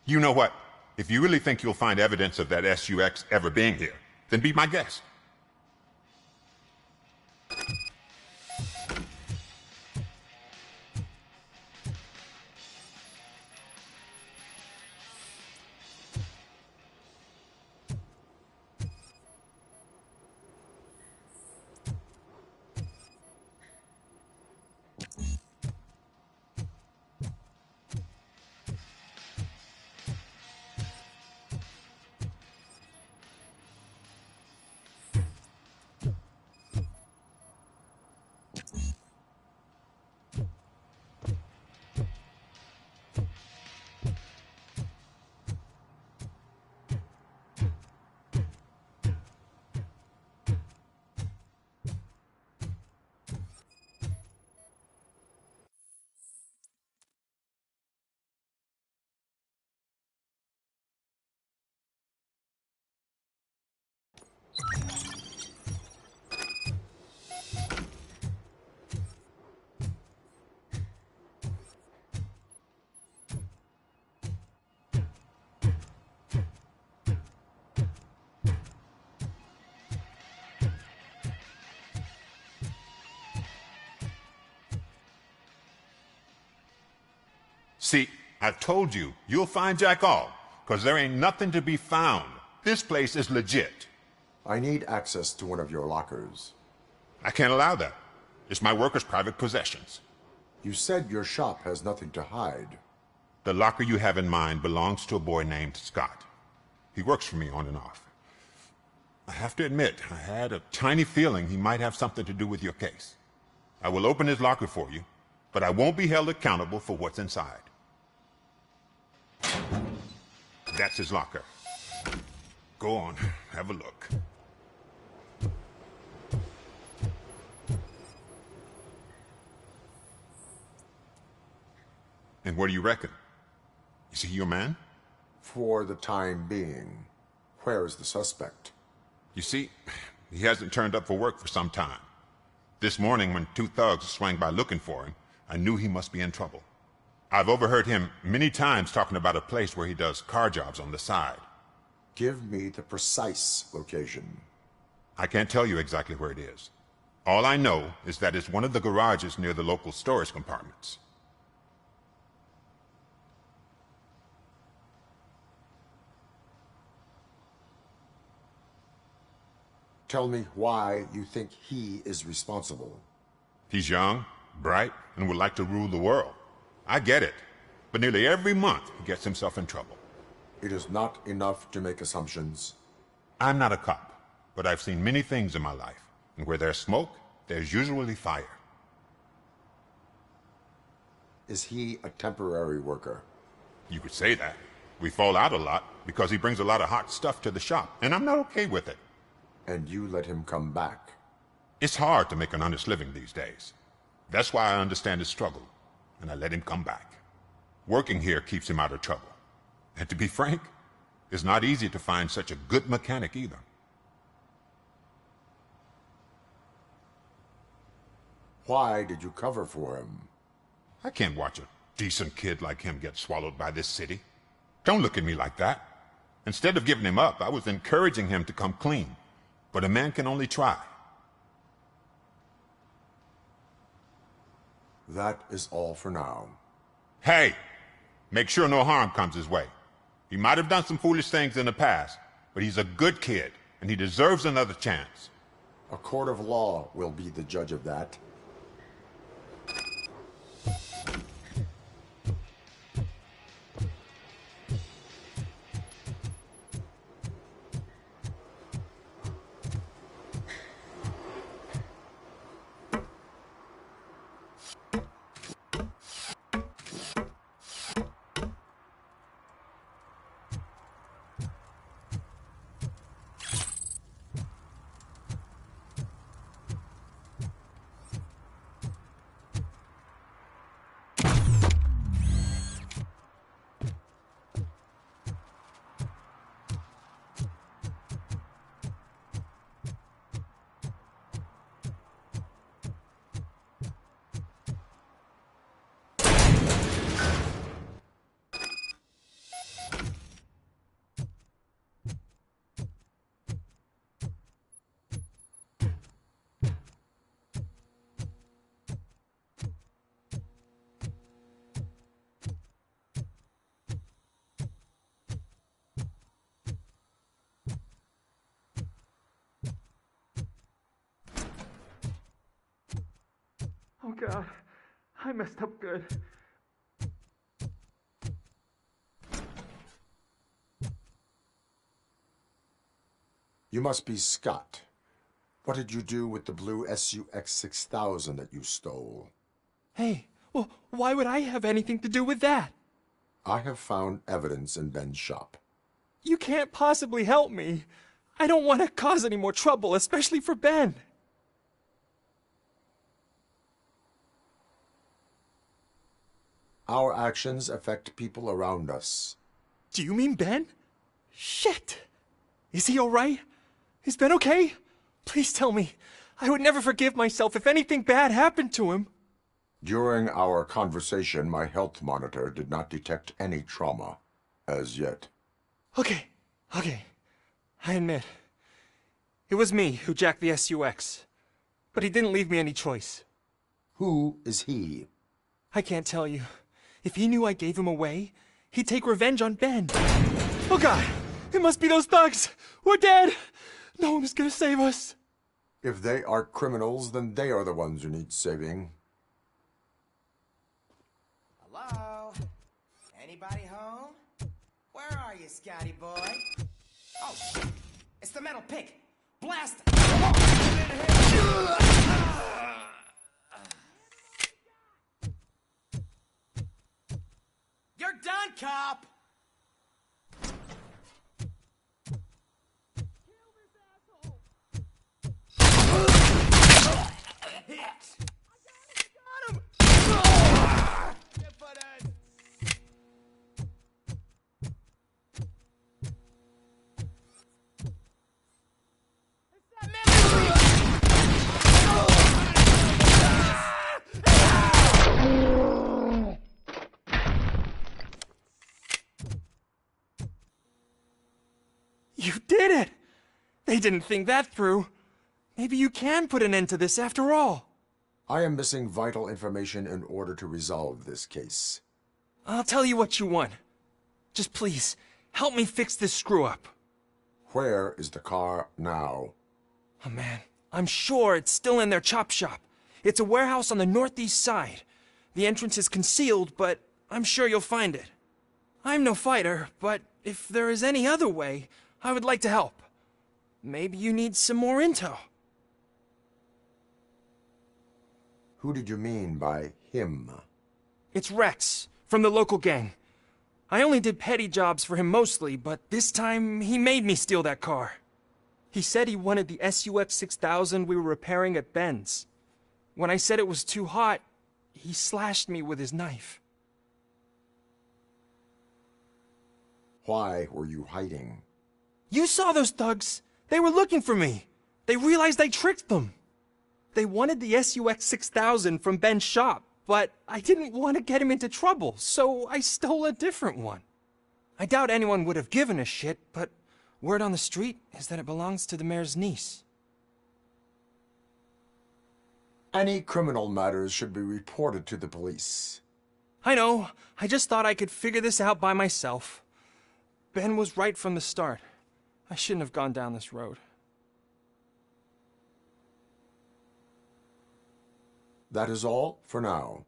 You know what? If you really think you'll find evidence of that SUX ever being here, then be my guest. See, I've told you, you'll find Jack all, because there ain't nothing to be found. This place is legit. I need access to one of your lockers. I can't allow that. It's my workers' private possessions. You said your shop has nothing to hide. The locker you have in mind belongs to a boy named Scott. He works for me on and off. I have to admit, I had a tiny feeling he might have something to do with your case. I will open his locker for you, but I won't be held accountable for what's inside. That's his locker. Go on, have a look. And what do you reckon? Is he your man? For the time being. Where is the suspect? You see, he hasn't turned up for work for some time. This morning, when two thugs swang by looking for him, I knew he must be in trouble. I've overheard him many times talking about a place where he does car jobs on the side. Give me the precise location. I can't tell you exactly where it is. All I know is that it's one of the garages near the local storage compartments. Tell me why you think he is responsible. He's young, bright, and would like to rule the world. I get it, but nearly every month he gets himself in trouble. It is not enough to make assumptions. I'm not a cop, but I've seen many things in my life, and where there's smoke, there's usually fire. Is he a temporary worker? You could say that. We fall out a lot because he brings a lot of hot stuff to the shop, and I'm not okay with it. And you let him come back? It's hard to make an honest living these days. That's why I understand his struggle, and I let him come back. Working here keeps him out of trouble. And to be frank, it's not easy to find such a good mechanic either. Why did you cover for him? I can't watch a decent kid like him get swallowed by this city. Don't look at me like that. Instead of giving him up, I was encouraging him to come clean. But a man can only try. That is all for now. Hey! Make sure no harm comes his way. He might have done some foolish things in the past, but he's a good kid, and he deserves another chance. A court of law will be the judge of that. God. I messed up good. You must be Scott. What did you do with the blue SUX 6000 that you stole? Hey, well, why would I have anything to do with that? I have found evidence in Ben's shop. You can't possibly help me. I don't want to cause any more trouble, especially for Ben. Our actions affect people around us. Do you mean Ben? Shit! Is he alright? Is Ben okay? Please tell me. I would never forgive myself if anything bad happened to him. During our conversation, my health monitor did not detect any trauma, as yet. Okay. I admit. It was me who jacked the SUX. But he didn't leave me any choice. Who is he? I can't tell you. If he knew I gave him away, he'd take revenge on Ben. Oh God! It must be those thugs! We're dead! No one is gonna save us. If they are criminals, then they are the ones who need saving. Hello? Anybody home? Where are you, Scotty boy? Oh, shit. It's the metal pig. Blast! You're done, cop! You did it! They didn't think that through. Maybe you can put an end to this after all. I am missing vital information in order to resolve this case. I'll tell you what you want. Just please, help me fix this screw-up. Where is the car now? Oh man, I'm sure it's still in their chop shop. It's a warehouse on the northeast side. The entrance is concealed, but I'm sure you'll find it. I'm no fighter, but if there is any other way, I would like to help. Maybe you need some more intel. Who did you mean by him? It's Rex, from the local gang. I only did petty jobs for him mostly, but this time he made me steal that car. He said he wanted the SUX 6000 we were repairing at Ben's. When I said it was too hot, he slashed me with his knife. Why were you hiding? You saw those thugs. They were looking for me. They realized I tricked them. They wanted the SUX 6000 from Ben's shop, but I didn't want to get him into trouble, so I stole a different one. I doubt anyone would have given a shit, but word on the street is that it belongs to the mayor's niece. Any criminal matters should be reported to the police. I know. I just thought I could figure this out by myself. Ben was right from the start. I shouldn't have gone down this road. That is all for now.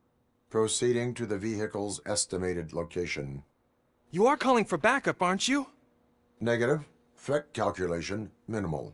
Proceeding to the vehicle's estimated location. You are calling for backup, aren't you? Negative. Threat calculation minimal.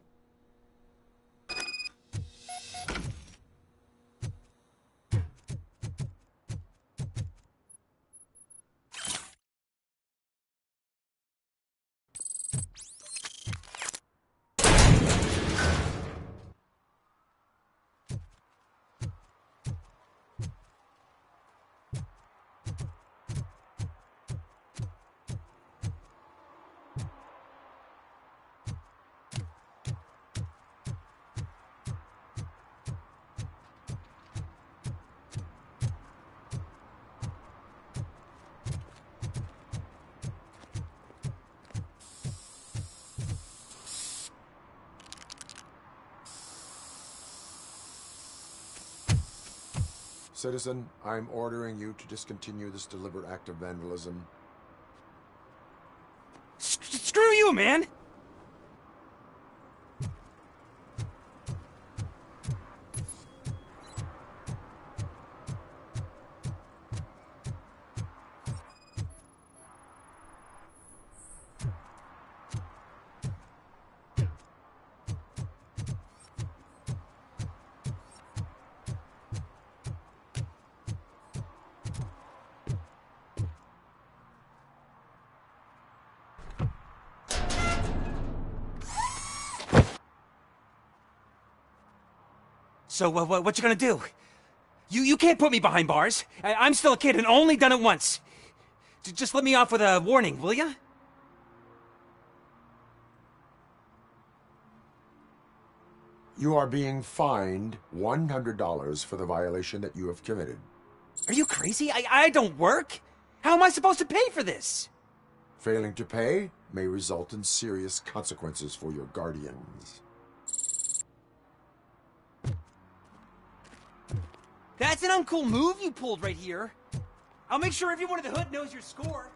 Citizen, I'm ordering you to discontinue this deliberate act of vandalism. Screw you, man! So, what you gonna do? You can't put me behind bars. I'm still a kid and only done it once. Just let me off with a warning, will ya? You are being fined $100 for the violation that you have committed. Are you crazy? I don't work. How am I supposed to pay for this? Failing to pay may result in serious consequences for your guardians. That's an uncool move you pulled right here. I'll make sure everyone in the hood knows your score.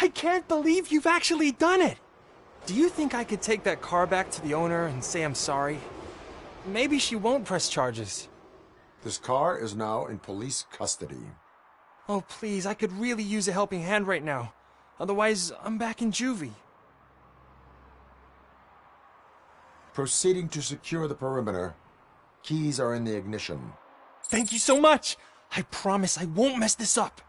I can't believe you've actually done it! Do you think I could take that car back to the owner and say I'm sorry? Maybe she won't press charges. This car is now in police custody. Oh, please, I could really use a helping hand right now. Otherwise, I'm back in juvie. Proceeding to secure the perimeter. Keys are in the ignition. Thank you so much! I promise I won't mess this up.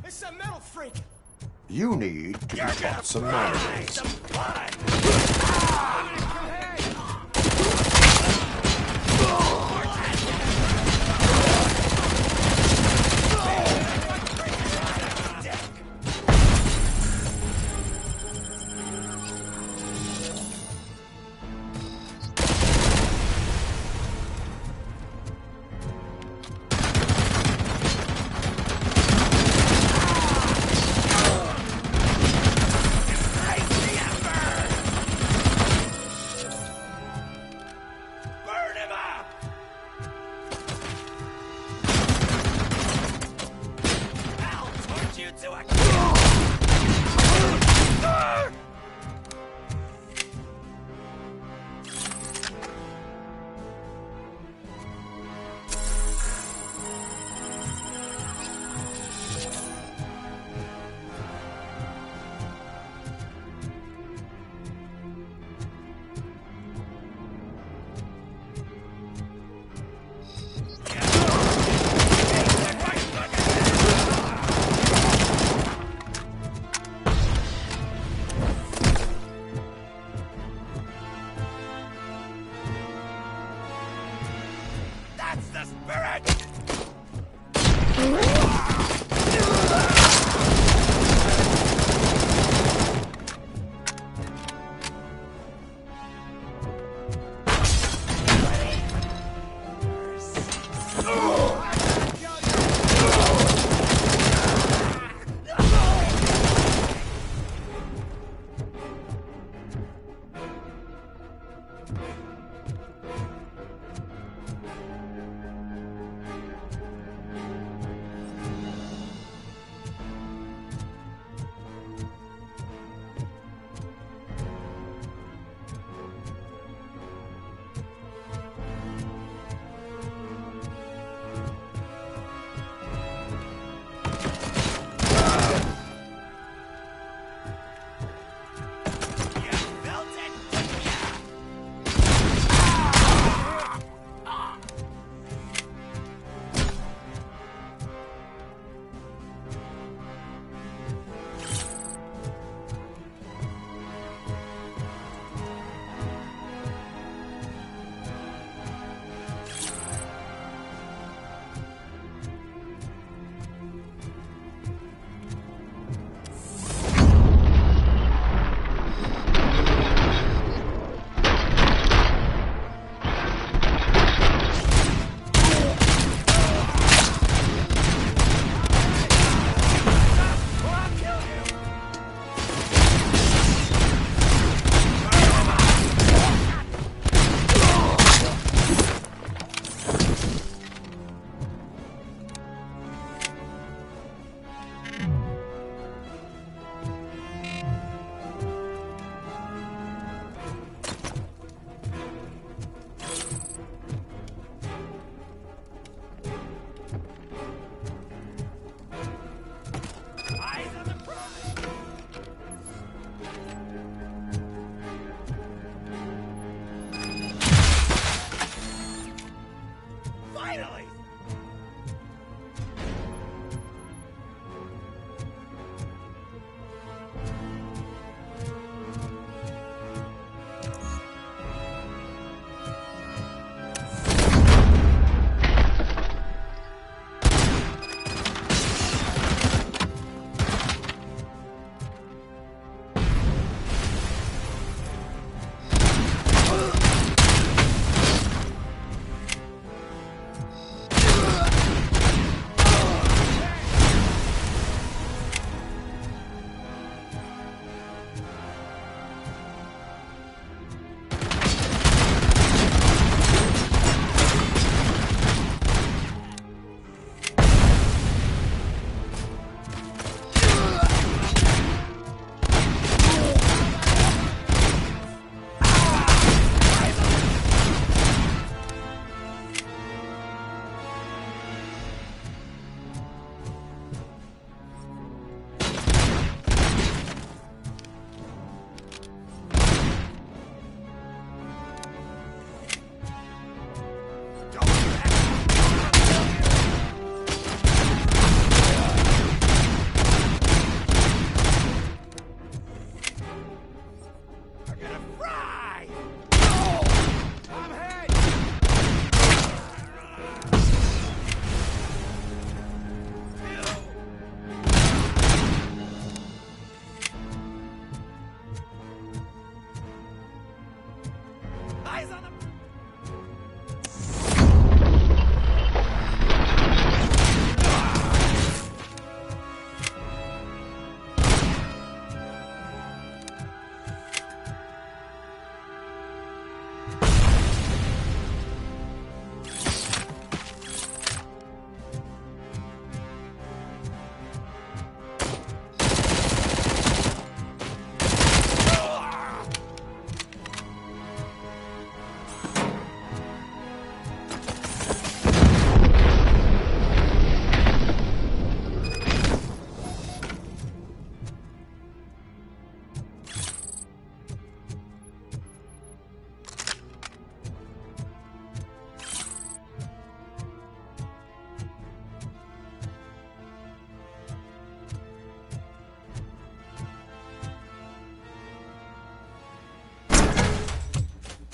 It's a metal freak! You need to be taught some manners. That's the spirit!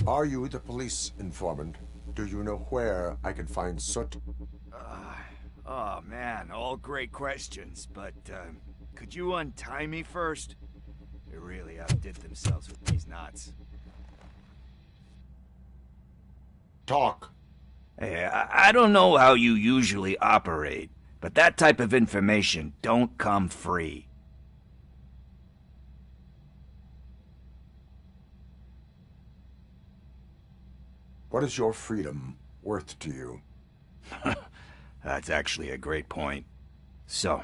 Are you the police informant? Do you know where I can find Soot? Oh man, all great questions, but could you untie me first? They really outdid themselves with these knots. Talk. Hey, I don't know how you usually operate, but that type of information don't come free. What is your freedom worth to you? That's actually a great point. So,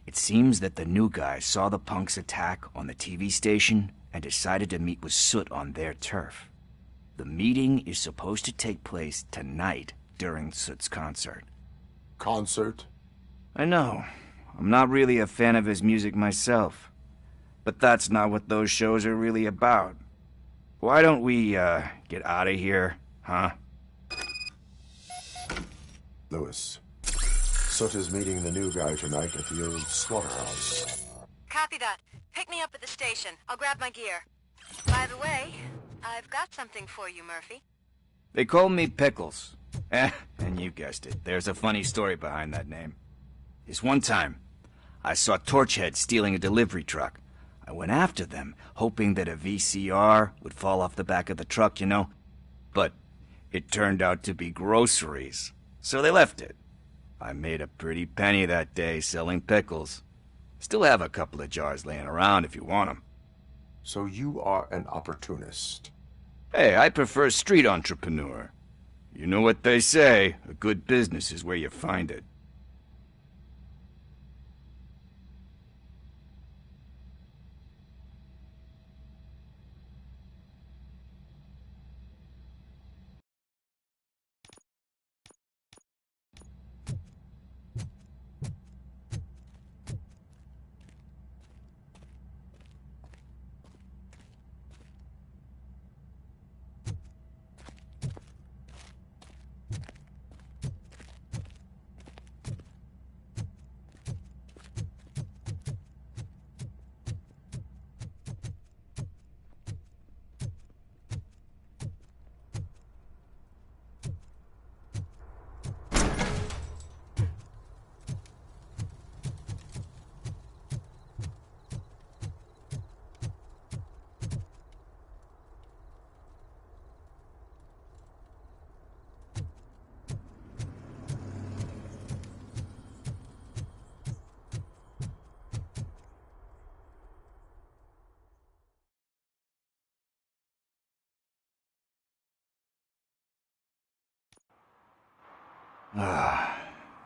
it seems that the new guy saw the punks' attack on the TV station and decided to meet with Soot on their turf. The meeting is supposed to take place tonight during Soot's concert. Concert? I know. I'm not really a fan of his music myself. But that's not what those shows are really about. Why don't we, get out of here, huh? Lewis. Soot is meeting the new guy tonight at the old slaughterhouse. Copy that. Pick me up at the station. I'll grab my gear. By the way, I've got something for you, Murphy. They call me Pickles. And you guessed it. There's a funny story behind that name. This one time, I saw Torchhead stealing a delivery truck. I went after them, hoping that a VCR would fall off the back of the truck, you know? But it turned out to be groceries, so they left it. I made a pretty penny that day selling pickles. Still have a couple of jars laying around if you want them. So you are an opportunist. Hey, I prefer street entrepreneur. You know what they say, a good business is where you find it.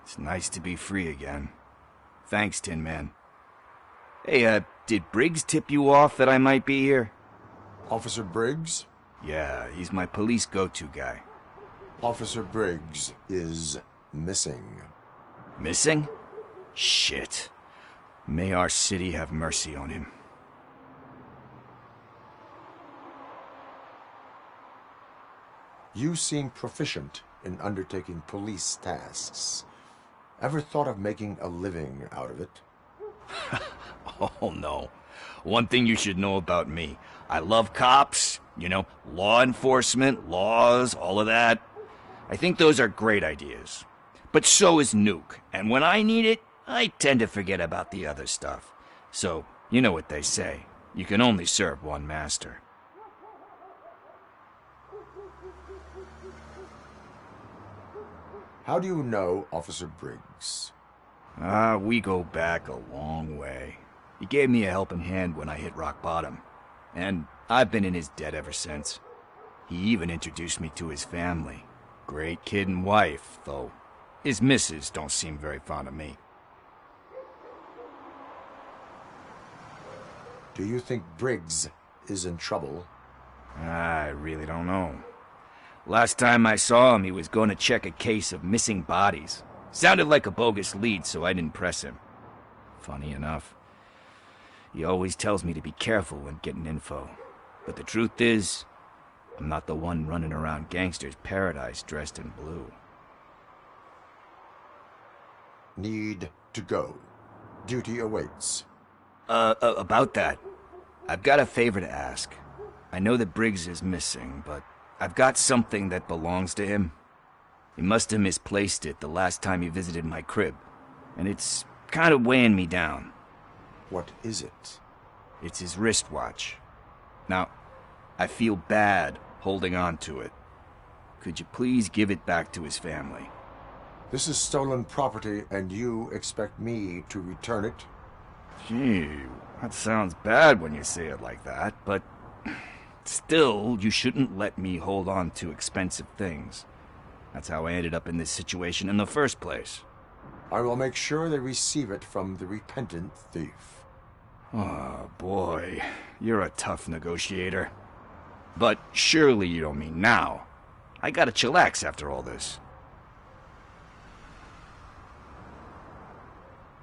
It's nice to be free again. Thanks, Tin Man. Hey, did Briggs tip you off that I might be here? Officer Briggs? Yeah, he's my police go-to guy. Officer Briggs is missing. Missing? Shit. May our city have mercy on him. You seem proficient in undertaking police tasks. Ever thought of making a living out of it? Oh, no. One thing you should know about me. I love cops, you know, law enforcement, laws, all of that. I think those are great ideas. But so is Nuke, and when I need it, I tend to forget about the other stuff. So, you know what they say. You can only serve one master. How do you know Officer Briggs? We go back a long way. He gave me a helping hand when I hit rock bottom. And I've been in his debt ever since. He even introduced me to his family. Great kid and wife, though his missus don't seem very fond of me. Do you think Briggs is in trouble? I really don't know. Last time I saw him, he was going to check a case of missing bodies. Sounded like a bogus lead, so I didn't press him. Funny enough. He always tells me to be careful when getting info. But the truth is, I'm not the one running around gangster's paradise dressed in blue. Need to go. Duty awaits. About that, I've got a favor to ask. I know that Briggs is missing, but I've got something that belongs to him. He must have misplaced it the last time he visited my crib, and it's kind of weighing me down. What is it? It's his wristwatch. Now, I feel bad holding on to it. Could you please give it back to his family? This is stolen property, and you expect me to return it? Gee, that sounds bad when you say it like that, but still, you shouldn't let me hold on to expensive things. That's how I ended up in this situation in the first place. I will make sure they receive it from the repentant thief. Oh, boy. You're a tough negotiator. But surely you don't mean now. I gotta chillax after all this.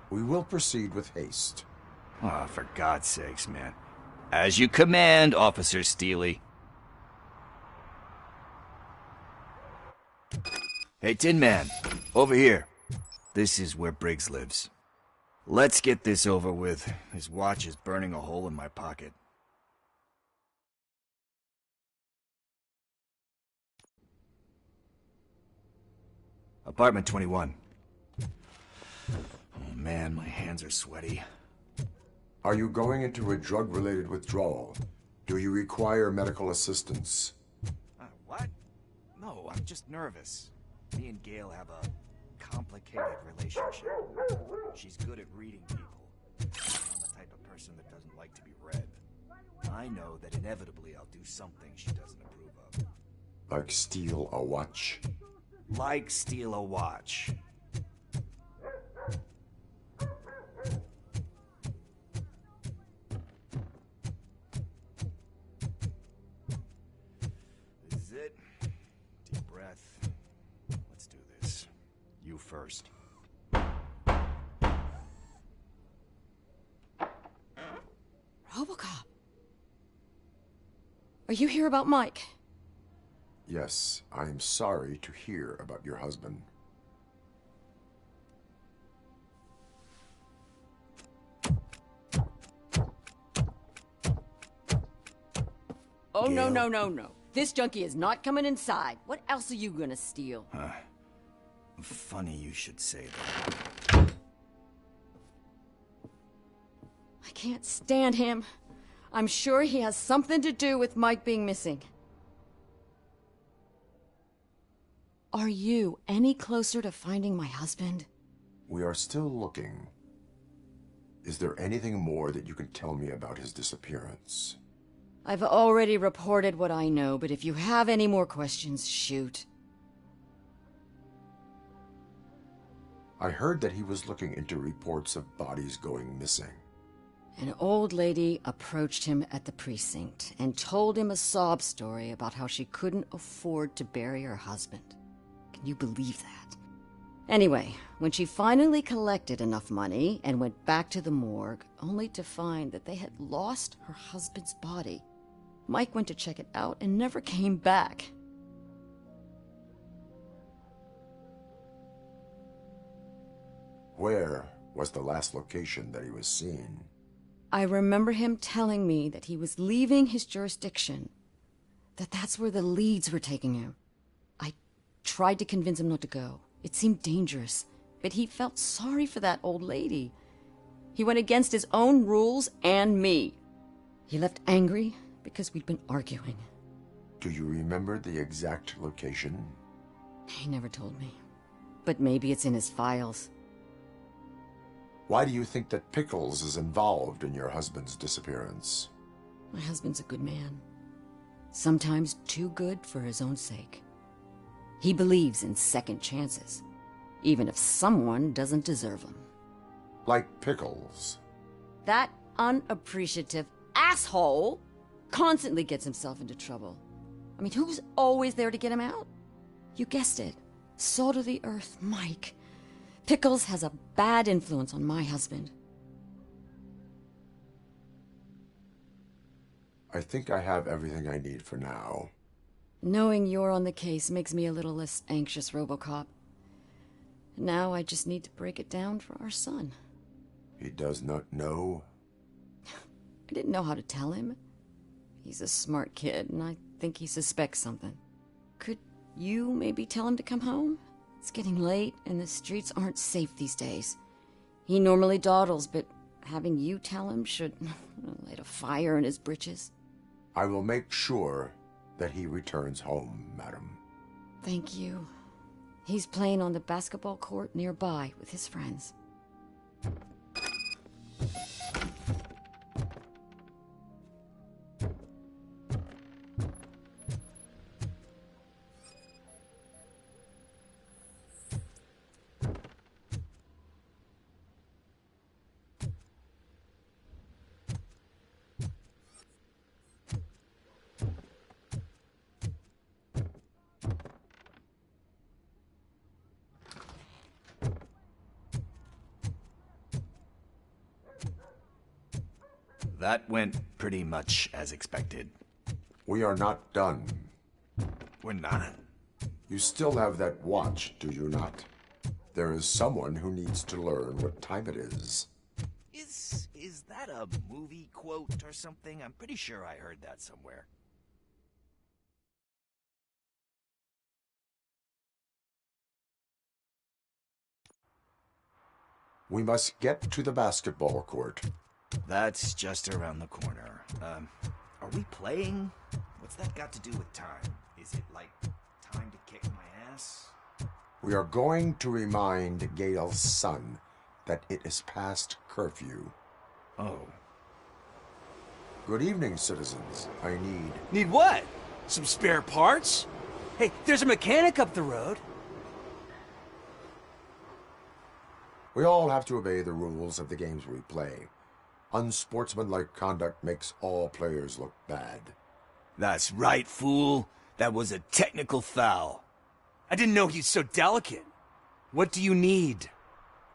We will proceed with haste. Oh, for God's sakes, man. As you command, Officer Steely. Hey, Tin Man, over here. This is where Briggs lives. Let's get this over with. His watch is burning a hole in my pocket. Apartment 21. Oh man, my hands are sweaty. Are you going into a drug-related withdrawal? Do you require medical assistance? What? No, I'm just nervous. Me and Gail have a complicated relationship. She's good at reading people. I'm the type of person that doesn't like to be read. I know that inevitably I'll do something she doesn't approve of. Like steal a watch? Like steal a watch. This is it. Deep breath. Let's do this. You first. Robocop. Are you here about Mike? Yes, I am sorry to hear about your husband. Oh, no, no, no, no. This junkie is not coming inside. What else are you gonna steal? Funny you should say that. I can't stand him. I'm sure he has something to do with Mike being missing. Are you any closer to finding my husband? We are still looking. Is there anything more that you can tell me about his disappearance? I've already reported what I know, but if you have any more questions, shoot. I heard that he was looking into reports of bodies going missing. An old lady approached him at the precinct and told him a sob story about how she couldn't afford to bury her husband. Can you believe that? Anyway, when she finally collected enough money and went back to the morgue, only to find that they had lost her husband's body, Mike went to check it out and never came back. Where was the last location that he was seen? I remember him telling me that he was leaving his jurisdiction, that's where the leads were taking him. I tried to convince him not to go. It seemed dangerous, but he felt sorry for that old lady. He went against his own rules and me. He left angry because we'd been arguing. Do you remember the exact location? He never told me, but maybe it's in his files. Why do you think that Pickles is involved in your husband's disappearance? My husband's a good man. Sometimes too good for his own sake. He believes in second chances, even if someone doesn't deserve them. Like Pickles? That unappreciative asshole constantly gets himself into trouble. I mean, who's always there to get him out? You guessed it. Salt of the earth, Mike. Pickles has a bad influence on my husband. I think I have everything I need for now. Knowing you're on the case makes me a little less anxious, Robocop. Now I just need to break it down for our son. He does not know? I didn't know how to tell him. He's a smart kid, and I think he suspects something. Could you maybe tell him to come home? It's getting late, and the streets aren't safe these days. He normally dawdles, but having you tell him should light a fire in his britches. I will make sure that he returns home, madam. Thank you. He's playing on the basketball court nearby with his friends. That went pretty much as expected. We are not done. We're not? You still have that watch, do you not? There is someone who needs to learn what time it is. Is that a movie quote or something? I'm pretty sure I heard that somewhere. We must get to the basketball court. That's just around the corner. Are we playing? What's that got to do with time? Is it like time to kick my ass? We are going to remind Gail's son that it is past curfew. Oh. Good evening, citizens. I need... Need what? Some spare parts? Hey, there's a mechanic up the road. We all have to obey the rules of the games we play. Unsportsmanlike conduct makes all players look bad. That's right, fool. That was a technical foul. I didn't know he's so delicate. What do you need?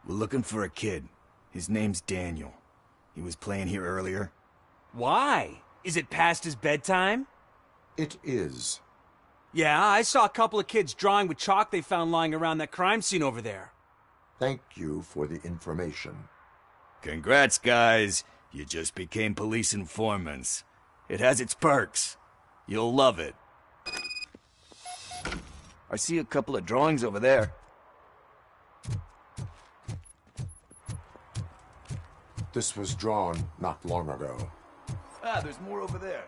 We're looking for a kid. His name's Daniel. He was playing here earlier. Why? Is it past his bedtime? It is. Yeah, I saw a couple of kids drawing with chalk they found lying around that crime scene over there. Thank you for the information. Congrats, guys. You just became police informants. It has its perks. You'll love it. I see a couple of drawings over there. This was drawn not long ago. Ah, there's more over there.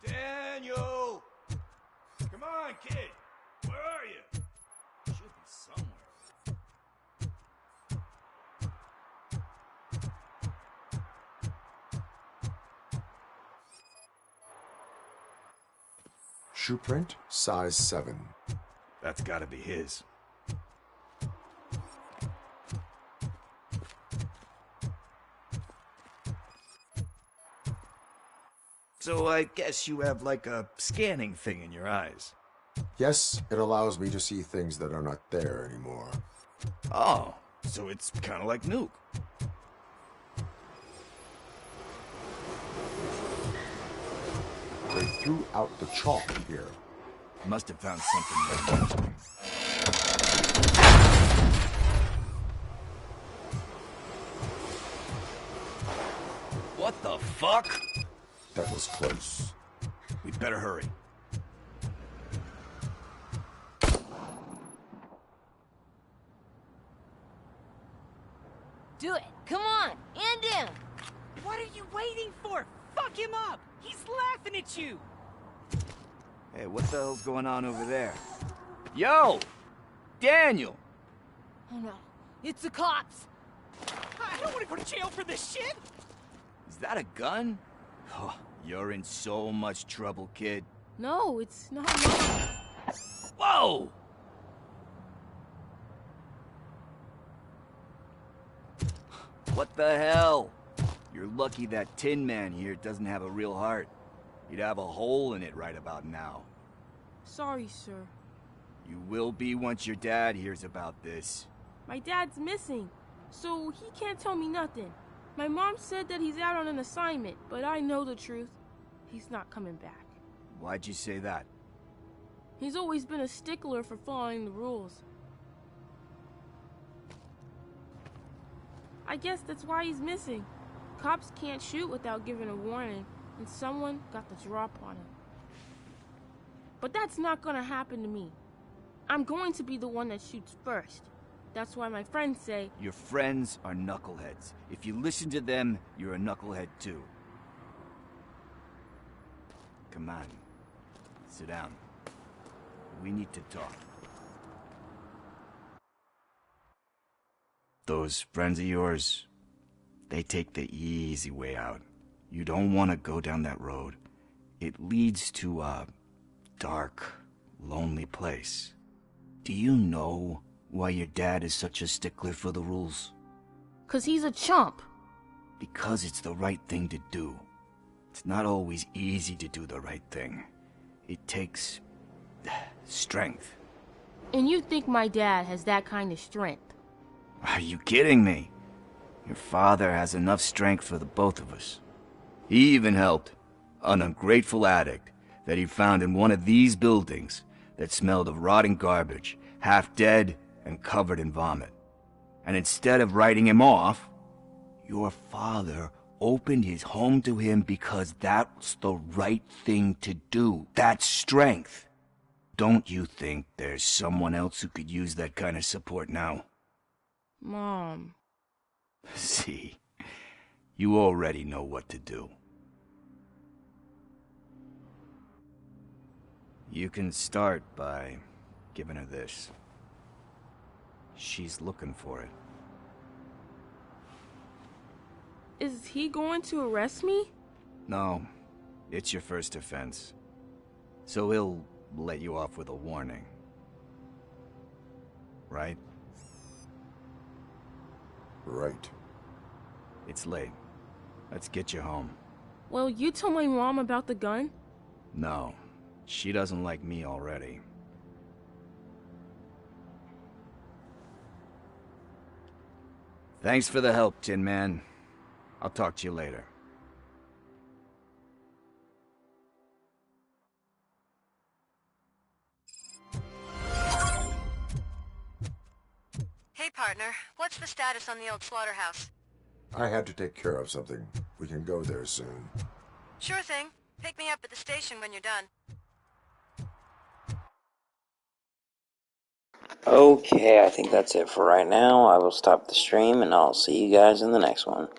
Daniel! Come on, kid! Where are you? Should be somewhere. Shoe print, size 7. That's gotta be his. So I guess you have like a scanning thing in your eyes. Yes, it allows me to see things that are not there anymore. Oh, so it's kind of like Nuke. They threw out the chalk here. Must have found something there. What the fuck? That was close. We'd better hurry. Do it. Come on. End him. What are you waiting for? Fuck him up. He's laughing at you. Hey, what the hell's going on over there? Yo! Daniel! Oh no. It's the cops. I don't want to go to jail for this shit. Is that a gun? Oh, you're in so much trouble, kid. No, it's not mine. Whoa! What the hell? You're lucky that Tin Man here doesn't have a real heart. You'd have a hole in it right about now. Sorry, sir. You will be once your dad hears about this. My dad's missing, so he can't tell me nothing. My mom said that he's out on an assignment, but I know the truth. He's not coming back. Why'd you say that? He's always been a stickler for following the rules. I guess that's why he's missing. Cops can't shoot without giving a warning, and someone got the drop on him. But that's not gonna happen to me. I'm going to be the one that shoots first. That's why my friends say... Your friends are knuckleheads. If you listen to them, you're a knucklehead too. Come on. Sit down. We need to talk. Those friends of yours, they take the easy way out. You don't want to go down that road. It leads to a dark, lonely place. Do you know why your dad is such a stickler for the rules? 'Cause he's a chump. Because it's the right thing to do. It's not always easy to do the right thing. It takes strength. And you think my dad has that kind of strength? Are you kidding me? Your father has enough strength for the both of us. He even helped an ungrateful addict that he found in one of these buildings that smelled of rotting garbage, half dead and covered in vomit. And instead of writing him off, your father opened his home to him because that's the right thing to do. That's strength. Don't you think there's someone else who could use that kind of support now? Mom. See, you already know what to do. You can start by giving her this. She's looking for it. Is he going to arrest me? No, it's your first offense. So he'll let you off with a warning. Right? Right. It's late. Let's get you home. Well, you told my mom about the gun? No, she doesn't like me already. Thanks for the help, Tin Man. I'll talk to you later. Hey, partner. What's the status on the old slaughterhouse? I had to take care of something. We can go there soon. Sure thing. Pick me up at the station when you're done. Okay, I think that's it for right now. I will stop the stream and I'll see you guys in the next one.